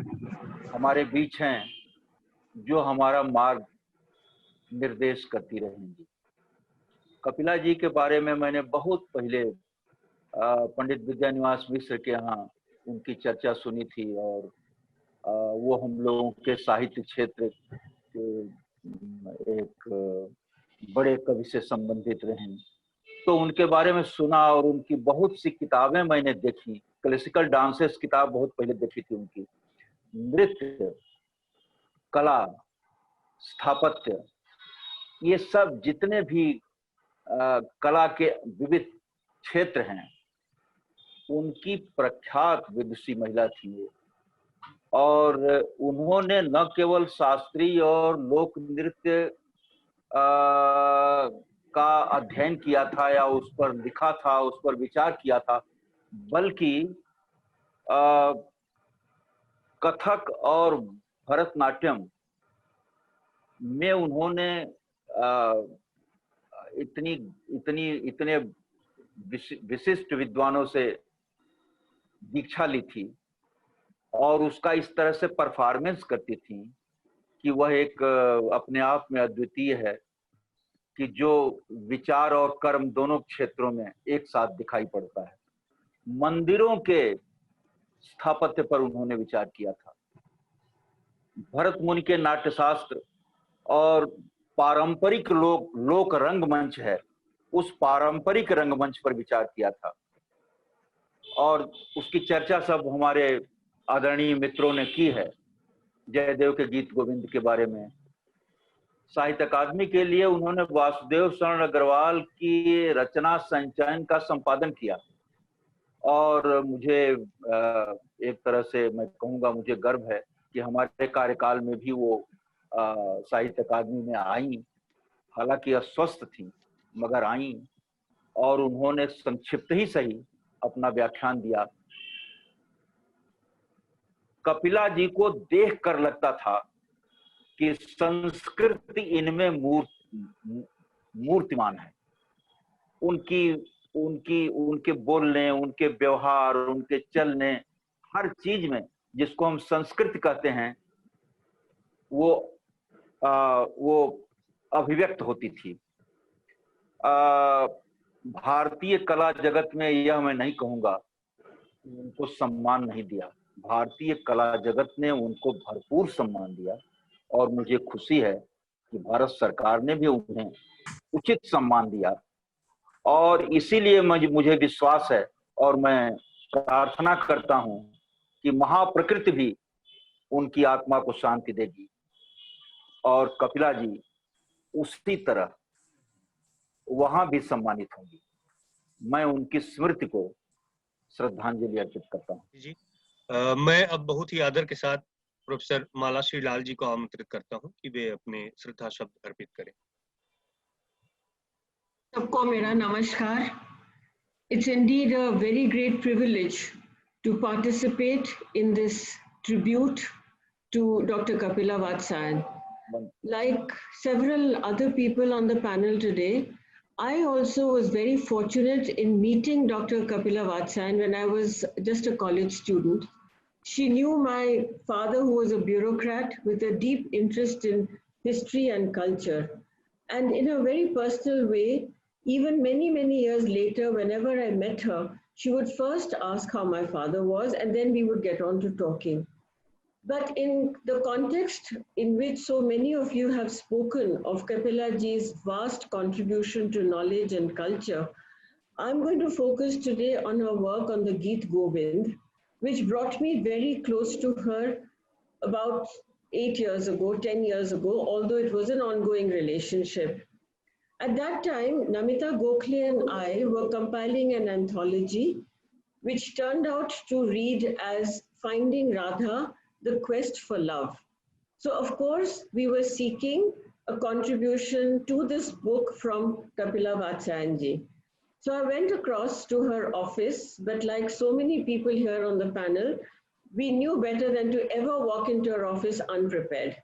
हमारे बीच हैं जो हमारा मार्ग निर्देश करती रहेंगी। कपिला जी के बारे में मैंने बहुत पहले पंडित विद्यानिवास मिश्र के यहाँ उनकी चर्चा सुनी थी और वो हम लोगों के साहित्य क्षेत्र के एक बड़े कवि से संबंधित रहे, तो उनके बारे में सुना और उनकी बहुत सी किताबें मैंने देखी। क्लासिकल डांसेस किताब बहुत पहले देखी थी उनकी। नृत्य, कला, स्थापत्य, ये सब जितने भी कला के विविध क्षेत्र हैं उनकी प्रख्यात विदुषी महिला थी वो। और उन्होंने न केवल शास्त्रीय और लोक नृत्य का अध्ययन किया था या उस पर लिखा था, उस पर विचार किया था, बल्कि कथक और भरतनाट्यम में उन्होंने इतने विशिष्ट विद्वानों से दीक्षा ली थी और उसका इस तरह से परफॉर्मेंस करती थी कि वह एक अपने आप में अद्वितीय है कि जो विचार और कर्म दोनों क्षेत्रों में एक साथ दिखाई पड़ता है। मंदिरों के स्थापत्य पर उन्होंने विचार किया था। भरत मुनि के नाट्यशास्त्र और पारंपरिक लोक रंगमंच है, उस पारंपरिक रंगमंच पर विचार किया था और उसकी चर्चा सब हमारे आदरणीय मित्रों ने की है। जयदेव के गीत गोविंद के बारे में साहित्य अकादमी के लिए उन्होंने वासुदेव शरण अग्रवाल की रचना संचयन का संपादन किया और मुझे एक तरह से मैं कहूँगा मुझे गर्व है कि हमारे कार्यकाल में भी वो साहित्य अकादमी में आई। हालांकि अस्वस्थ थी मगर आई और उन्होंने संक्षिप्त ही सही अपना व्याख्यान दिया। कपिला जी को देखकर लगता था कि संस्कृति इनमें मूर्तिमान है। उनके बोलने, उनके व्यवहार, उनके चलने, हर चीज में जिसको हम संस्कृति कहते हैं वो अभिव्यक्त होती थी। भारतीय कला जगत में यह मैं नहीं कहूंगा उनको सम्मान नहीं दिया, भारतीय कला जगत ने उनको भरपूर सम्मान दिया और मुझे खुशी है कि भारत सरकार ने भी उन्हें उचित सम्मान दिया। और इसीलिए मुझे विश्वास है और मैं प्रार्थना करता हूं कि महाप्रकृति भी उनकी आत्मा को शांति देगी और कपिला जी उसी तरह वहां भी सम्मानित होंगी। मैं उनकी स्मृति को श्रद्धांजलि अर्पित करता हूं। जी मैं अब बहुत ही आदर के साथ प्रोफेसर मालाश्री लाल जी को आमंत्रित करता हूं कि वे अपने श्रद्धा शब्द अर्पित करें। सबको मेरा नमस्कार। It's indeed a very great privilege to participate in this tribute to Dr. Kapila Vatsyayan. Like several other people on the panel today, I also was very fortunate in meeting Dr. Kapila Vatsyayan when I was just a college student. She knew my father, who was a bureaucrat with a deep interest in history and culture. And in a very personal way, even many, many years later, whenever I met her, she would first ask how my father was, and then we would get on to talking. But in the context in which so many of you have spoken of Kapila ji's vast contribution to knowledge and culture, I'm going to focus today on her work on the Geet Govind, which brought me very close to her about 8 years ago, 10 years ago, although it was an ongoing relationship. At that time, Namita Gokhale and I were compiling an anthology, which turned out to read as Finding Radha, The Quest for Love. So of course, we were seeking a contribution to this book from Kapila Vatsyayan ji. So I went across to her office, but like so many people here on the panel, we knew better than to ever walk into her office unprepared.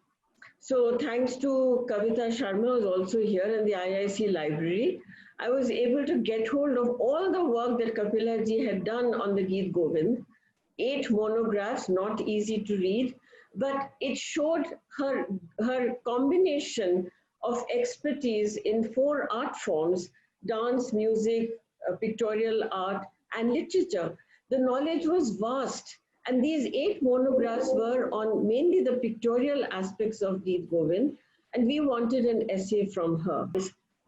So thanks to Kavita Sharma, who's also here in the IIC library, I was able to get hold of all the work that Kapila ji had done on the Geet Govind. 8 monographs, not easy to read, but it showed her combination of expertise in 4 art forms: dance, music, pictorial art, and literature. The knowledge was vast. And these 8 monographs were on mainly the pictorial aspects of Geet Govind, and we wanted an essay from her.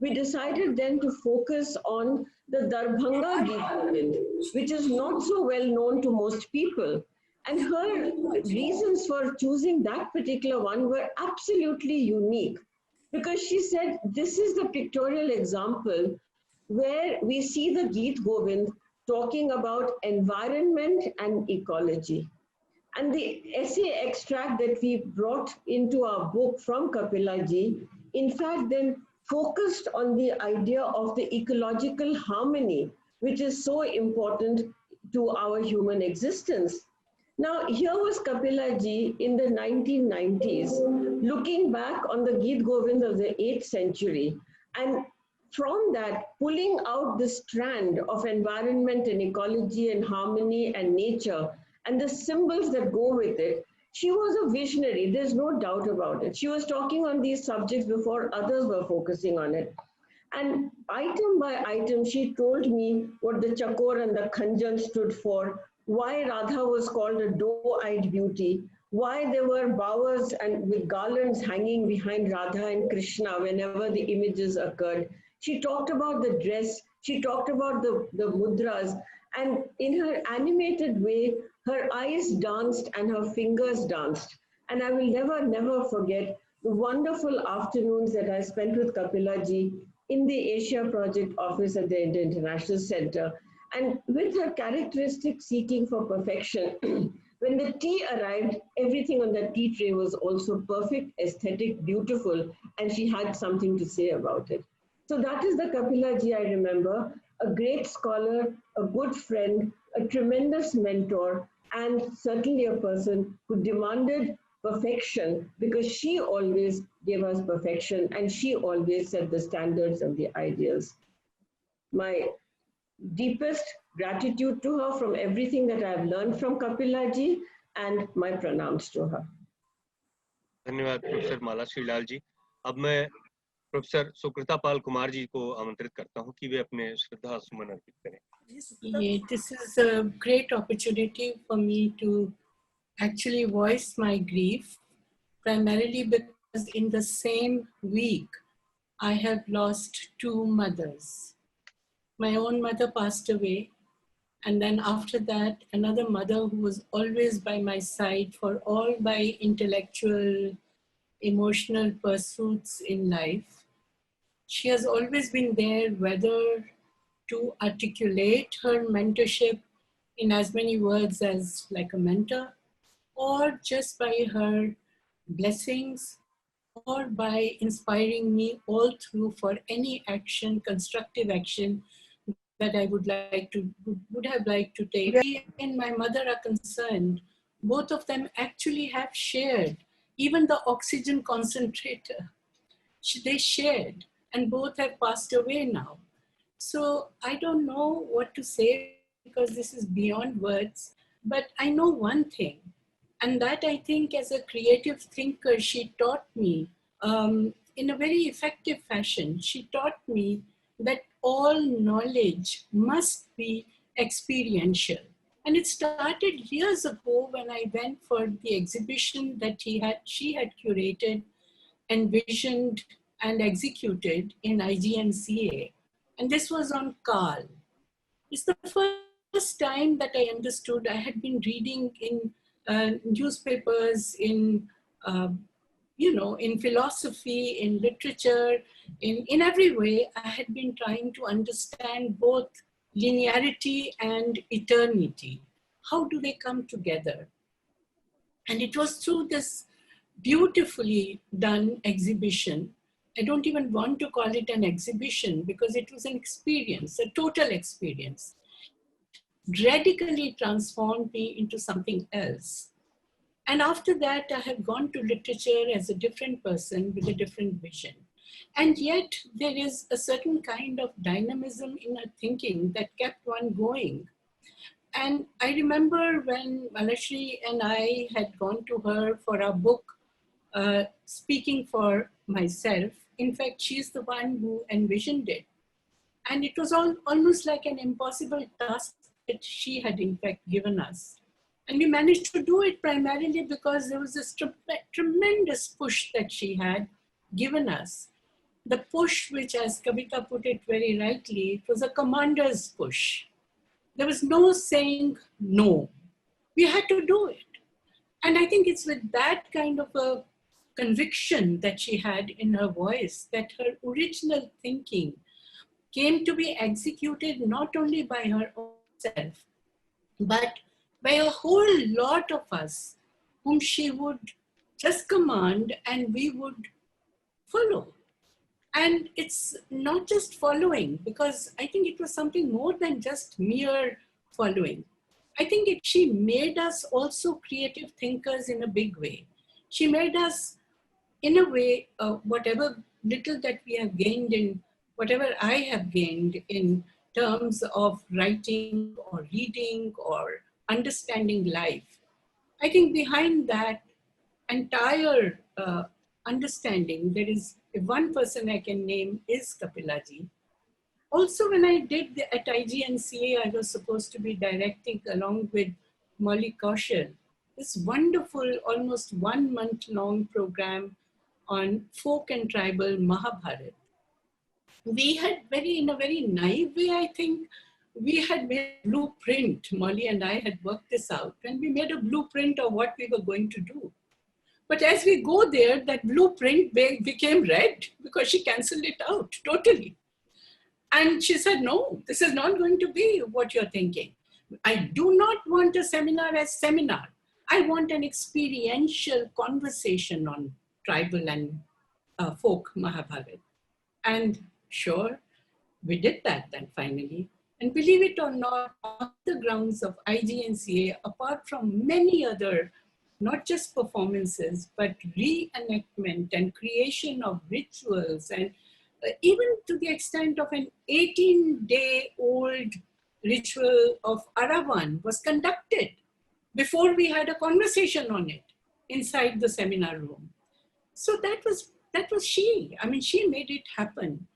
We decided then to focus on the Darbhanga Geet Govind, which is not so well known to most people. And her reasons for choosing that particular one were absolutely unique, because she said, this is the pictorial example where we see the Geet Govind talking about environment and ecology. And the essay extract that we brought into our book from Kapila ji, in fact, then focused on the idea of the ecological harmony, which is so important to our human existence. Now, here was Kapila ji in the 1990s, looking back on the Geet Govind of the 8th century, and from that, pulling out the strand of environment and ecology and harmony and nature and the symbols that go with it. She was a visionary, there's no doubt about it. She was talking on these subjects before others were focusing on it. And item by item, she told me what the Chakor and the Khanjan stood for, why Radha was called a doe-eyed beauty, why there were bowers and with garlands hanging behind Radha and Krishna whenever the images occurred. She talked about the dress, she talked about the mudras, and in her animated way, her eyes danced and her fingers danced. And I will never forget the wonderful afternoons that I spent with Kapila ji in the Asia Project office at the Indian International Center. And with her characteristic seeking for perfection, when the tea arrived, everything on the tea tray was also perfect, aesthetic, beautiful, and she had something to say about it. So that is the Kapila ji I remember, a great scholar, a good friend, a tremendous mentor, and certainly a person who demanded perfection because she always gave us perfection and she always set the standards of the ideals. My deepest gratitude to her from everything that I have learned from Kapila ji, and my pranams to her. धन्यवाद professor माला श्रीलाल जी। अब मैं professor Sukrita पाल कुमार जी को आमंत्रित करता हूं कि वे अपने श्रद्धा सुमन अर्पित करें। Yeah, this is a great opportunity for me to actually voice my grief, primarily because in the same week, I have lost two mothers. My own mother passed away, and then after that, another mother who was always by my side for all my intellectual, emotional pursuits in life. She has always been there, whether to articulate her mentorship in as many words as like a mentor, or just by her blessings, or by inspiring me all through for any action, constructive action that I would have liked to take. Where me and my mother are concerned, both of them actually have shared, even the oxygen concentrator, they shared, and both have passed away now. So I don't know what to say because this is beyond words, but I know one thing, and that I think as a creative thinker, she taught me in a very effective fashion. She taught me that all knowledge must be experiential. And it started years ago when I went for the exhibition that she had curated, envisioned, and executed in IGNCA. And this was on Carl. It's the first time that I understood. I had been reading in newspapers, in in philosophy, in literature, in every way. I had been trying to understand both linearity and eternity. How do they come together? And it was through this beautifully done exhibition. I don't even want to call it an exhibition because it was an experience, a total experience. Radically transformed me into something else. And after that, I have gone to literature as a different person with a different vision. And yet there is a certain kind of dynamism in her thinking that kept one going. And I remember when Malashri and I had gone to her for our book, Speaking for Myself. In fact, she's the one who envisioned it. And it was almost like an impossible task that she had in fact given us. And we managed to do it primarily because there was this tremendous push that she had given us. The push, which as Kavita put it very rightly, it was a commander's push. There was no saying no. We had to do it. And I think it's with that kind of a conviction that she had in her voice that her original thinking came to be executed not only by her own self, but by a whole lot of us whom she would just command and we would follow. And it's not just following, because I think it was something more than just mere following. I think she made us also creative thinkers in a big way. She made us, in a way, whatever little that we have gained in, whatever I have gained in terms of writing or reading or understanding life. I think behind that entire understanding, there is one person I can name is Kapilaji. Also, when I did at IGNCA, I was supposed to be directing along with Molly Kaushal, this wonderful, almost 1 month long program on folk and tribal Mahabharata. We had in a very naive way, I think, we had made a blueprint. Molly and I had worked this out, and we made a blueprint of what we were going to do. But as we go there, that blueprint became red because she canceled it out totally. And she said, no, this is not going to be what you're thinking. I do not want a seminar as seminar. I want an experiential conversation on tribal and folk Mahabharata. And sure, we did that then finally. And believe it or not, on the grounds of IGNCA, apart from many other, not just performances, but reenactment and creation of rituals, and even to the extent of an 18-day-old ritual of Aravan was conducted before we had a conversation on it inside the seminar room. So that was she. I mean, she made it happen.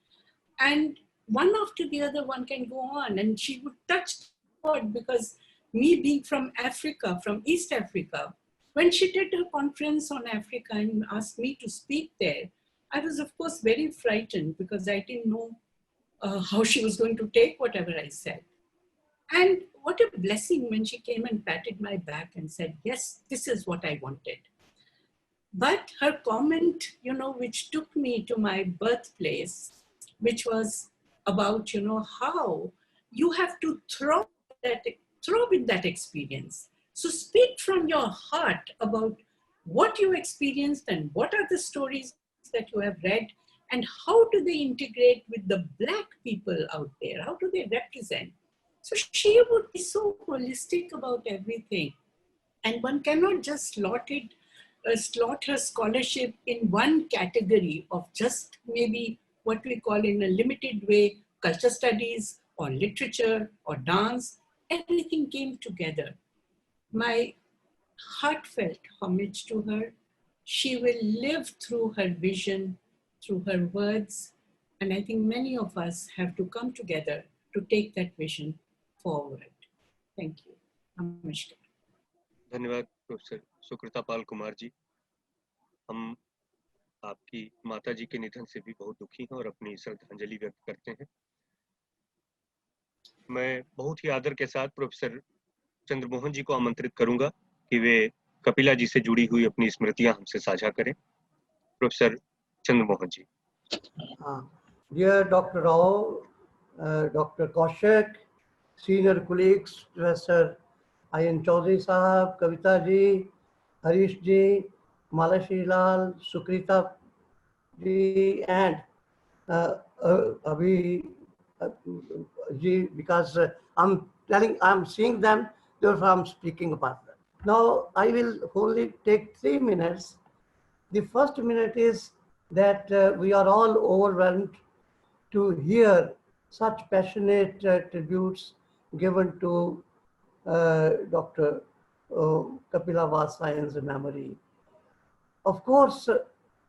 And one after the other, one can go on. And she would touch the word, because me being from Africa, from East Africa, when she did her conference on Africa and asked me to speak there, I was, of course, very frightened because I didn't know how she was going to take whatever I said. And what a blessing when she came and patted my back and said, yes, this is what I wanted. But her comment, you know, which took me to my birthplace, which was about, you know, how you have to throw in that experience. So speak from your heart about what you experienced and what are the stories that you have read and how do they integrate with the Black people out there? How do they represent? So she would be so holistic about everything. And one cannot just slot her scholarship in one category of just maybe what we call in a limited way, culture studies or literature or dance. Everything came together. My heartfelt homage to her. She will live through her vision, through her words. And I think many of us have to come together to take that vision forward. Thank you. Namaskar. धन्यवाद professor Sukrita पाल कुमार जी। हम आपकी माता जी के निधन से भी बहुत दुखी हैं और अपनी श्रद्धांजलि व्यक्त करते हैं। मैं बहुत ही आदर के साथ प्रोफेसर चंद्रमोहन जी को आमंत्रित करूंगा कि वे कपिला जी से जुड़ी हुई अपनी स्मृतियां हमसे साझा करें। Professor Chandramohan ji. Dear Dr. Rao, Dr. Kaushik, senior colleagues, Professor I.N. Chaudhary Sahab, Kavita ji, Harish ji, Malashi Lal, Sukrita ji, and Abhi ji, because I'm seeing them, therefore I'm speaking about them. Now I will only take 3 minutes. The first minute is that we are all overwhelmed to hear such passionate tributes given to Dr. Kapila Vatsyayan's memory. Of course,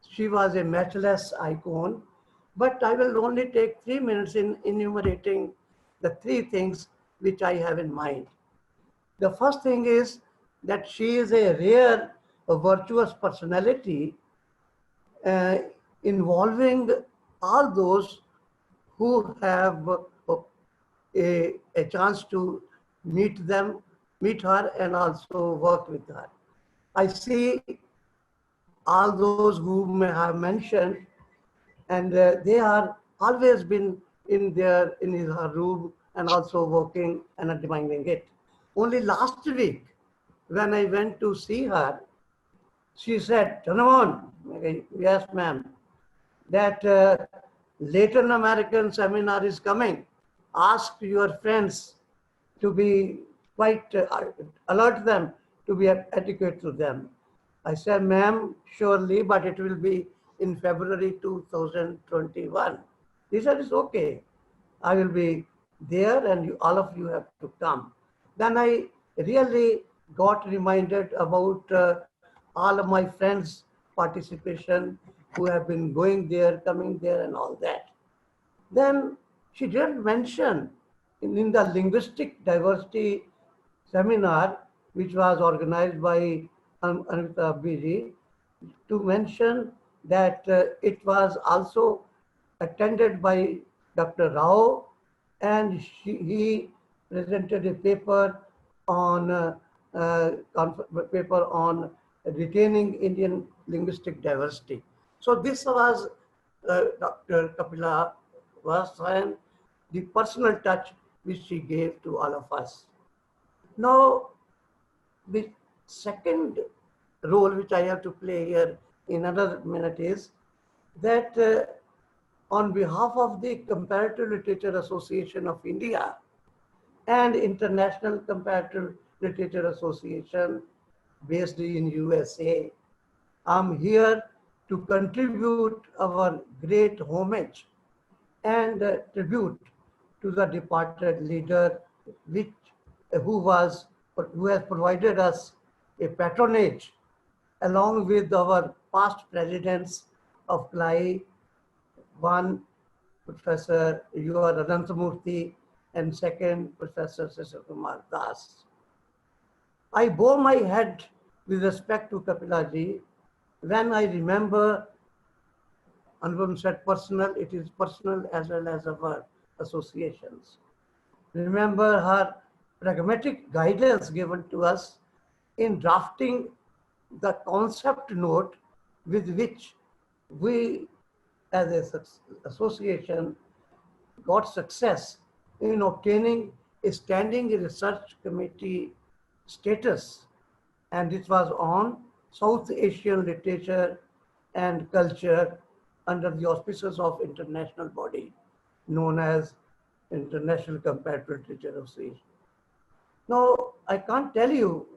she was a matchless icon, but I will only take 3 minutes in enumerating the 3 things which I have in mind. The first thing is that she is a rare, virtuous personality involving all those who have a chance to meet her and also work with her. I see all those whom I have mentioned, and they are always been in her room and also working and admiring it. Only last week, when I went to see her, she said, "Chandramohan, yes, ma'am, that Latin American seminar is coming. Ask your friends to be quite, alert them to be adequate to them." I said, "Ma'am, surely, but it will be in February 2021. He said, "It's okay. I will be there and all of you have to come." Then I really got reminded about all of my friends' participation who have been going there, coming there and all that. Then she did mention in the linguistic diversity seminar, which was organized by Anvita Biji, to mention that it was also attended by Dr. Rao, and he presented a paper on retaining Indian linguistic diversity. So this was Dr. Kapila Vatsyayan, the personal touch which she gave to all of us. Now, the second role which I have to play here in another minute is that on behalf of the Comparative Literature Association of India and International Comparative Literature Association based in USA, I'm here to contribute our great homage and tribute to the departed leader, who has provided us a patronage along with our past presidents of CLAI, one Professor U.R. Ananthamurthy, and second Professor Cecil Kumar Das. I bow my head with respect to Kapilaji when I remember, Anupam said personal, it is personal as well as our associations. Remember her pragmatic guidance given to us in drafting the concept note with which we as an association got success in obtaining a standing research committee status, and it was on South Asian literature and culture under the auspices of international body known as International Comparative Literature Association. Now, I can't tell you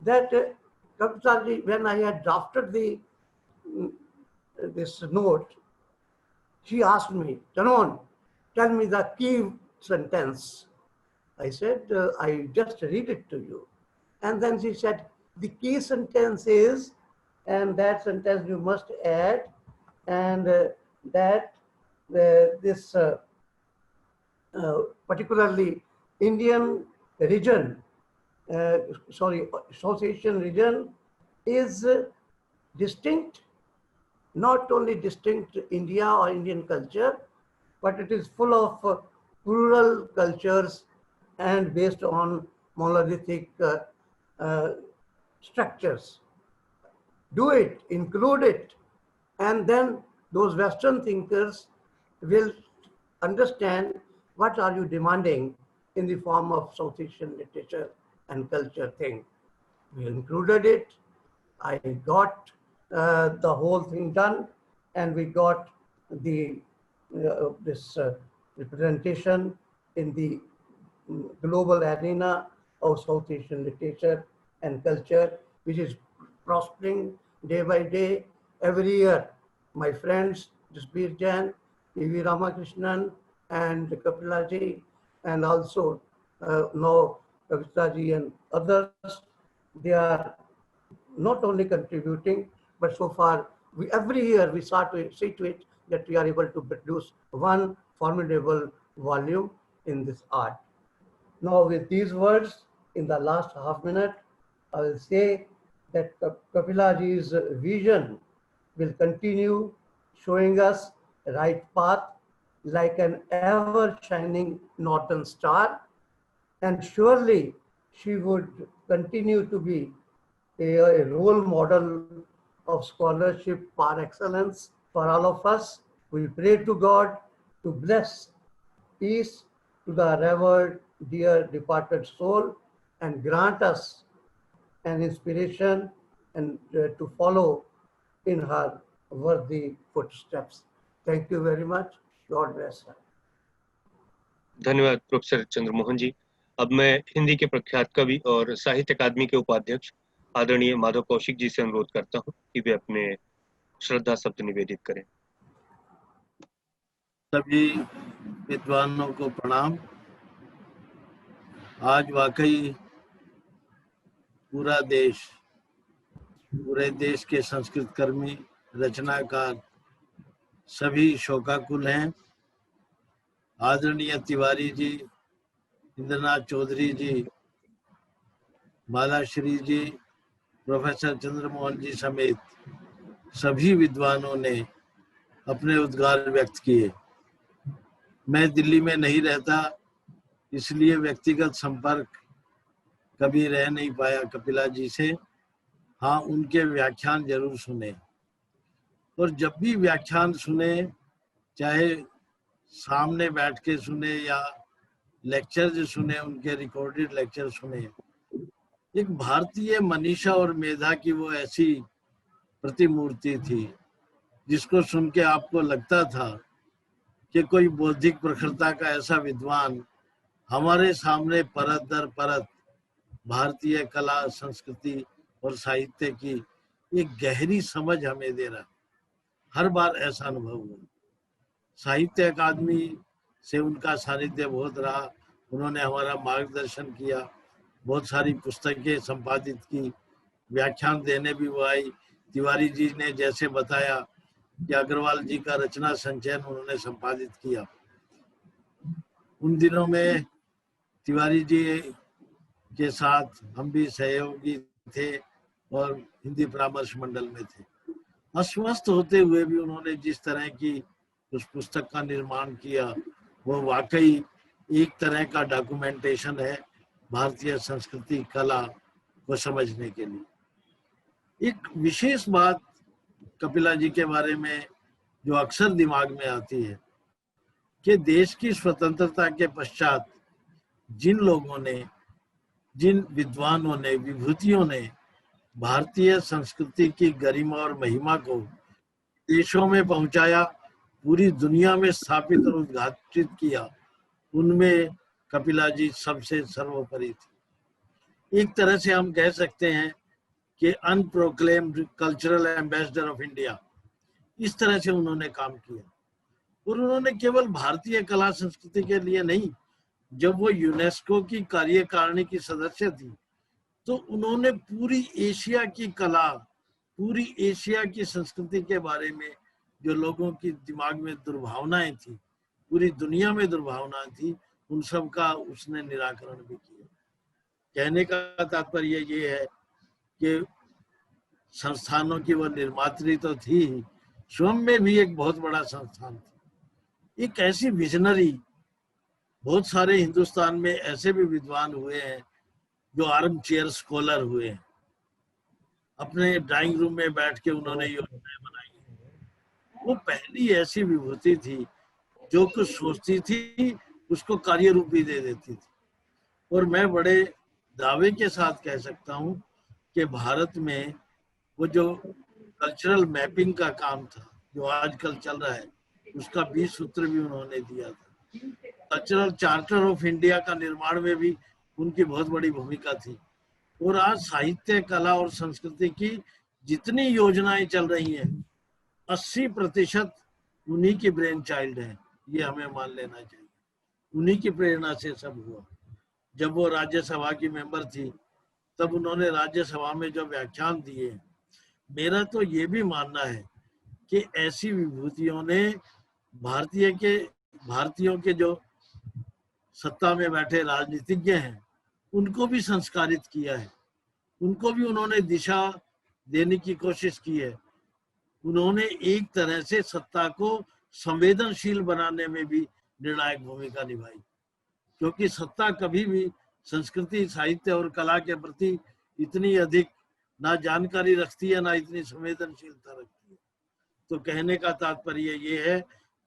that when I had drafted this note, she asked me, Tanon, tell me the key sentence. I said, I just read it to you. And then she said, the key sentence is, and that sentence you must add, and that this particularly Indian region, South Asian region is distinct, not only distinct India or Indian culture, but it is full of plural cultures and based on monolithic structures. Do it, include it, and then those Western thinkers will understand what are you demanding in the form of South Asian literature and culture thing. We included it. I got the whole thing done, and we got the this representation in the global arena of South Asian literature and culture, which is prospering day by day. Every year, my friends, Jasbir Jain, P.V. Ramakrishnan, and Kapilaji, and also now Kavitaji and others, they are not only contributing, but so far, every year we start to see to it that we are able to produce one formidable volume in this art. Now, with these words, in the last half minute, I will say that Kapilaji's vision will continue showing us the right path like an ever-shining northern star, and surely she would continue to be a role model of scholarship par excellence for all of us. We pray to God to bless peace to the revered, dear departed soul, and grant us an inspiration and to follow in her worthy footsteps. Thank you very much. God bless her. धन्यवाद professor Chandramohan जी। अब मैं हिंदी के प्रख्यात कवि और साहित्य अकादमी के उपाध्यक्ष आदरणीय माधव कौशिक जी से अनुरोध करता हूं कि वे अपने श्रद्धा शब्द निवेदित करें। सभी विद्वानों को प्रणाम। आज वाकई पूरे देश के संस्कृत कर्मी, रचनाकार सभी शोकाकुल हैं। आदरणीय तिवारी जी, इंद्रनाथ चौधरी जी, मालाश्री जी, प्रोफेसर चंद्रमोहन जी समेत सभी विद्वानों ने अपने उद्गार व्यक्त किए। मैं दिल्ली में नहीं रहता, इसलिए व्यक्तिगत संपर्क कभी रह नहीं पाया कपिला जी से। हाँ, उनके व्याख्यान जरूर सुने, और जब भी व्याख्यान सुने, चाहे सामने बैठ के सुने या लेक्चर सुने, उनके रिकॉर्डेड लेक्चर सुने, एक भारतीय मनीषा और मेधा की वो ऐसी प्रतिमूर्ति थी जिसको सुन के आपको लगता था कि कोई बौद्धिक प्रखरता का ऐसा विद्वान हमारे सामने परत दर परत भारतीय कला, संस्कृति और साहित्य की एक गहरी समझ हमें दे रहा। हर बार ऐसा अनुभव हुआ। साहित्य अकादमी से उनका सानिध्य बहुत रहा। उन्होंने हमारा मार्गदर्शन किया, बहुत सारी पुस्तकें संपादित की, व्याख्यान देने भी वो आई, तिवारी जी ने जैसे बताया कि अग्रवाल जी का रचना संचयन उन्होंने संपादित किया। उन दिनों में तिवारी जी के साथ हम भी सहयोगी थे और हिंदी परामर्श मंडल में थे। अस्वस्थ होते हुए भी उन्होंने जिस तरह की उस पुस्तक का निर्माण किया वो वाकई एक तरह का डॉक्यूमेंटेशन है भारतीय संस्कृति कला को समझने के लिए। एक विशेष बात कपिला जी के बारे में जो अक्सर दिमाग में आती है कि देश की स्वतंत्रता के पश्चात जिन लोगों ने, जिन विद्वानों ने, विभूतियों ने भारतीय संस्कृति की गरिमा और महिमा को देशों में पहुंचाया, पूरी दुनिया में स्थापित और उद्घाटित किया, उनमें कपिला जी सबसे सर्वोपरि थी। एक तरह से हम कह सकते हैं कि अनप्रोक्लेम्ड कल्चरल एम्बेसडर ऑफ इंडिया, इस तरह से उन्होंने काम किया। और उन्होंने केवल भारतीय कला संस्कृति के लिए नहीं, जब वो यूनेस्को की कार्यकारिणी की सदस्य थी तो उन्होंने पूरी एशिया की कला, पूरी एशिया की संस्कृति के बारे में जो लोगों की दिमाग में दुर्भावनाएं थी, पूरी दुनिया में दुर्भावना थी, उन सब का उसने निराकरण भी किया। कहने का तात्पर्य ये है कि संस्थानों की वह निर्मात्री तो थी, स्वयं में भी एक बहुत बड़ा संस्थान था। एक ऐसी विजनरी, बहुत सारे हिंदुस्तान में ऐसे भी विद्वान हुए हैं जो आर्म चेयर स्कॉलर हुए हैं, अपने ड्राइंग रूम में बैठ के उन्होंने योजनाएं बनाई। वो पहली ऐसी विभूति थी जो कुछ सोचती थी उसको कार्य रूप भी दे देती थी। और मैं बड़े दावे के साथ कह सकता हूँ कि भारत में वो जो कल्चरल मैपिंग का काम था जो आजकल चल रहा है, उसका 20 सूत्र भी उन्होंने दिया था। कल्चरल चार्टर ऑफ इंडिया का निर्माण में भी उनकी बहुत बड़ी भूमिका थी। और आज साहित्य, कला और संस्कृति की जितनी योजनाएं चल रही हैं, 80% उन्हीं की ब्रेन चाइल्ड है, ये हमें मान लेना चाहिए। उन्हीं की प्रेरणा से सब हुआ। जब वो राज्यसभा की मेंबर थी तब उन्होंने राज्यसभा में जो व्याख्यान दिए, मेरा तो ये भी मानना है कि ऐसी विभूतियों ने भारतीयों के जो सत्ता में बैठे राजनीतिज्ञ हैं उनको भी संस्कारित किया है, उनको भी उन्होंने दिशा देने की कोशिश की है। उन्होंने एक तरह से सत्ता को संवेदनशील बनाने में भी निर्णायक भूमिका निभाई, क्योंकि सत्ता कभी भी संस्कृति, साहित्य और कला के प्रति इतनी अधिक ना जानकारी रखती है, ना इतनी संवेदनशीलता रखती है। तो कहने का तात्पर्य ये है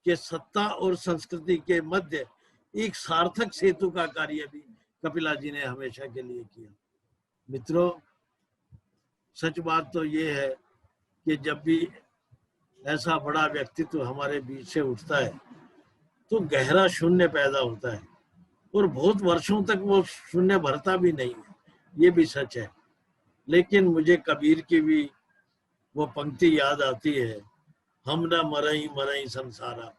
कि सत्ता और संस्कृति के मध्य एक सार्थक सेतु का कार्य भी कपिला जी ने हमेशा के लिए किया। मित्रों, सच बात तो ये है कि जब भी ऐसा बड़ा व्यक्तित्व हमारे बीच से उठता है तो गहरा शून्य पैदा होता है, और बहुत वर्षों तक वो शून्य भरता भी नहीं है, ये भी सच है। लेकिन मुझे कबीर की भी वो पंक्ति याद आती है, हम न मरई मरई संसारा।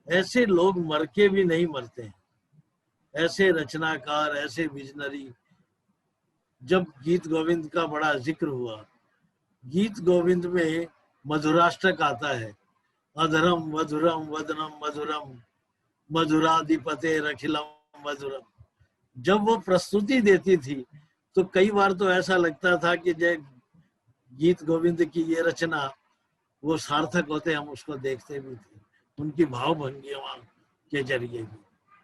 ऐसे लोग मर के भी नहीं मरते हैं, ऐसे रचनाकार, ऐसे विजनरी। जब गीत गोविंद का बड़ा जिक्र हुआ, गीत गोविंद में मधुराष्टक आता है, अधरम मधुरम वदनम मधुरम मधुराधिपते रखिलम मधुरम। जब वो प्रस्तुति देती थी तो कई बार तो ऐसा लगता था कि जय गीत गोविंद की ये रचना वो सार्थक होते, हम उसको देखते भी थे उनकी भाव भंगिमा के जरिए भी।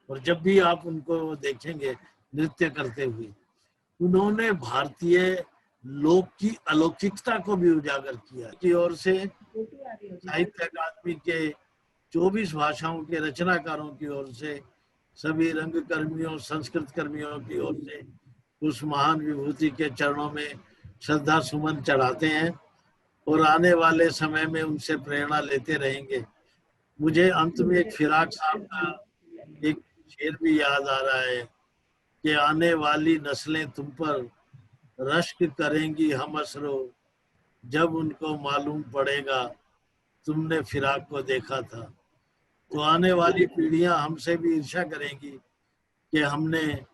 और जब भी आप उनको देखेंगे नृत्य करते हुए, उन्होंने भारतीय लोक की अलौकिकता को भी उजागर किया। की ओर से साहित्य अकादमी के 24 भाषाओं के रचनाकारों की ओर से, सभी रंग कर्मियों, संस्कृत कर्मियों की ओर से उस महान विभूति के चरणों में श्रद्धा सुमन चढ़ाते हैं और आने वाले समय में उनसे प्रेरणा लेते रहेंगे। मुझे अंत में एक फिराक साहब का एक शेर भी याद आ रहा है कि आने वाली नस्लें तुम पर रश्क करेंगी हम असरो, जब उनको मालूम पड़ेगा तुमने फिराक को देखा था। तो आने वाली पीढ़ियां हमसे भी ईर्ष्या करेंगी कि हमने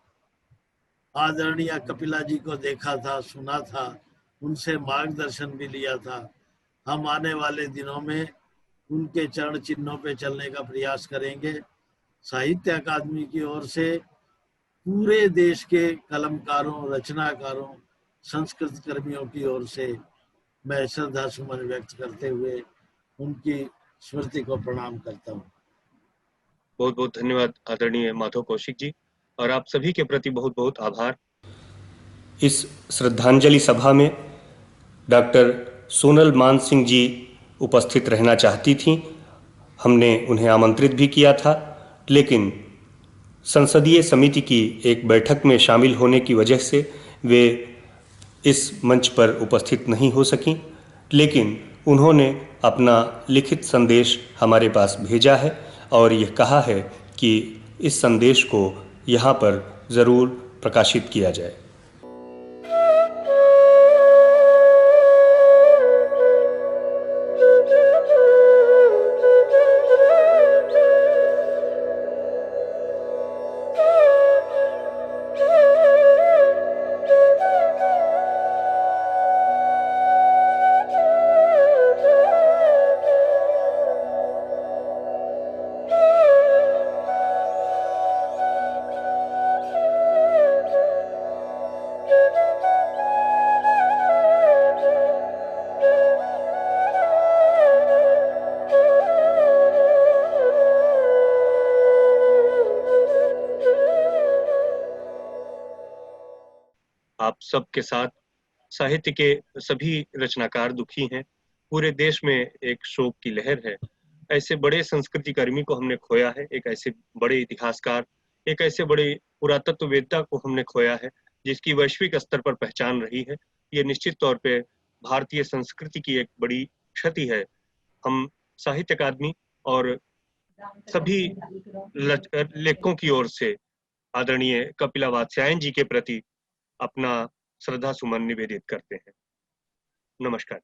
आदरणीय कपिला जी को देखा था, सुना था, उनसे मार्गदर्शन भी लिया था। हम आने वाले दिनों में उनके चरण चिन्हों पे चलने का प्रयास करेंगे। साहित्य अकादमी की ओर से पूरे देश के कलमकारों, रचनाकारों, संस्कृत कर्मियों की ओर से मैं श्रद्धा सुमन व्यक्त करते हुए उनकी स्मृति को प्रणाम करता हूँ। बहुत बहुत धन्यवाद आदरणीय माधव कौशिक जी, और आप सभी के प्रति बहुत बहुत आभार। इस श्रद्धांजलि सभा में डॉक्टर सोनल मान सिंह जी उपस्थित रहना चाहती थीं। हमने उन्हें आमंत्रित भी किया था, लेकिन संसदीय समिति की एक बैठक में शामिल होने की वजह से वे इस मंच पर उपस्थित नहीं हो सकीं, लेकिन उन्होंने अपना लिखित संदेश हमारे पास भेजा है और यह कहा है कि इस संदेश को यहाँ पर ज़रूर प्रकाशित किया जाए। आप सबके साथ साहित्य के सभी रचनाकार दुखी हैं। पूरे देश में एक शोक की लहर है। ऐसे बड़े संस्कृति कर्मी को हमने खोया है, एक ऐसे बड़े इतिहासकार, एक ऐसे बड़े पुरातत्ववेत्ता को हमने खोया है जिसकी वैश्विक स्तर पर पहचान रही है। ये निश्चित तौर पे भारतीय संस्कृति की एक बड़ी क्षति है। हम साहित्य अकादमी और सभी लेखकों की ओर से आदरणीय कपिला वात्स्यायन जी के प्रति अपना श्रद्धा सुमन निवेदित करते हैं। नमस्कार।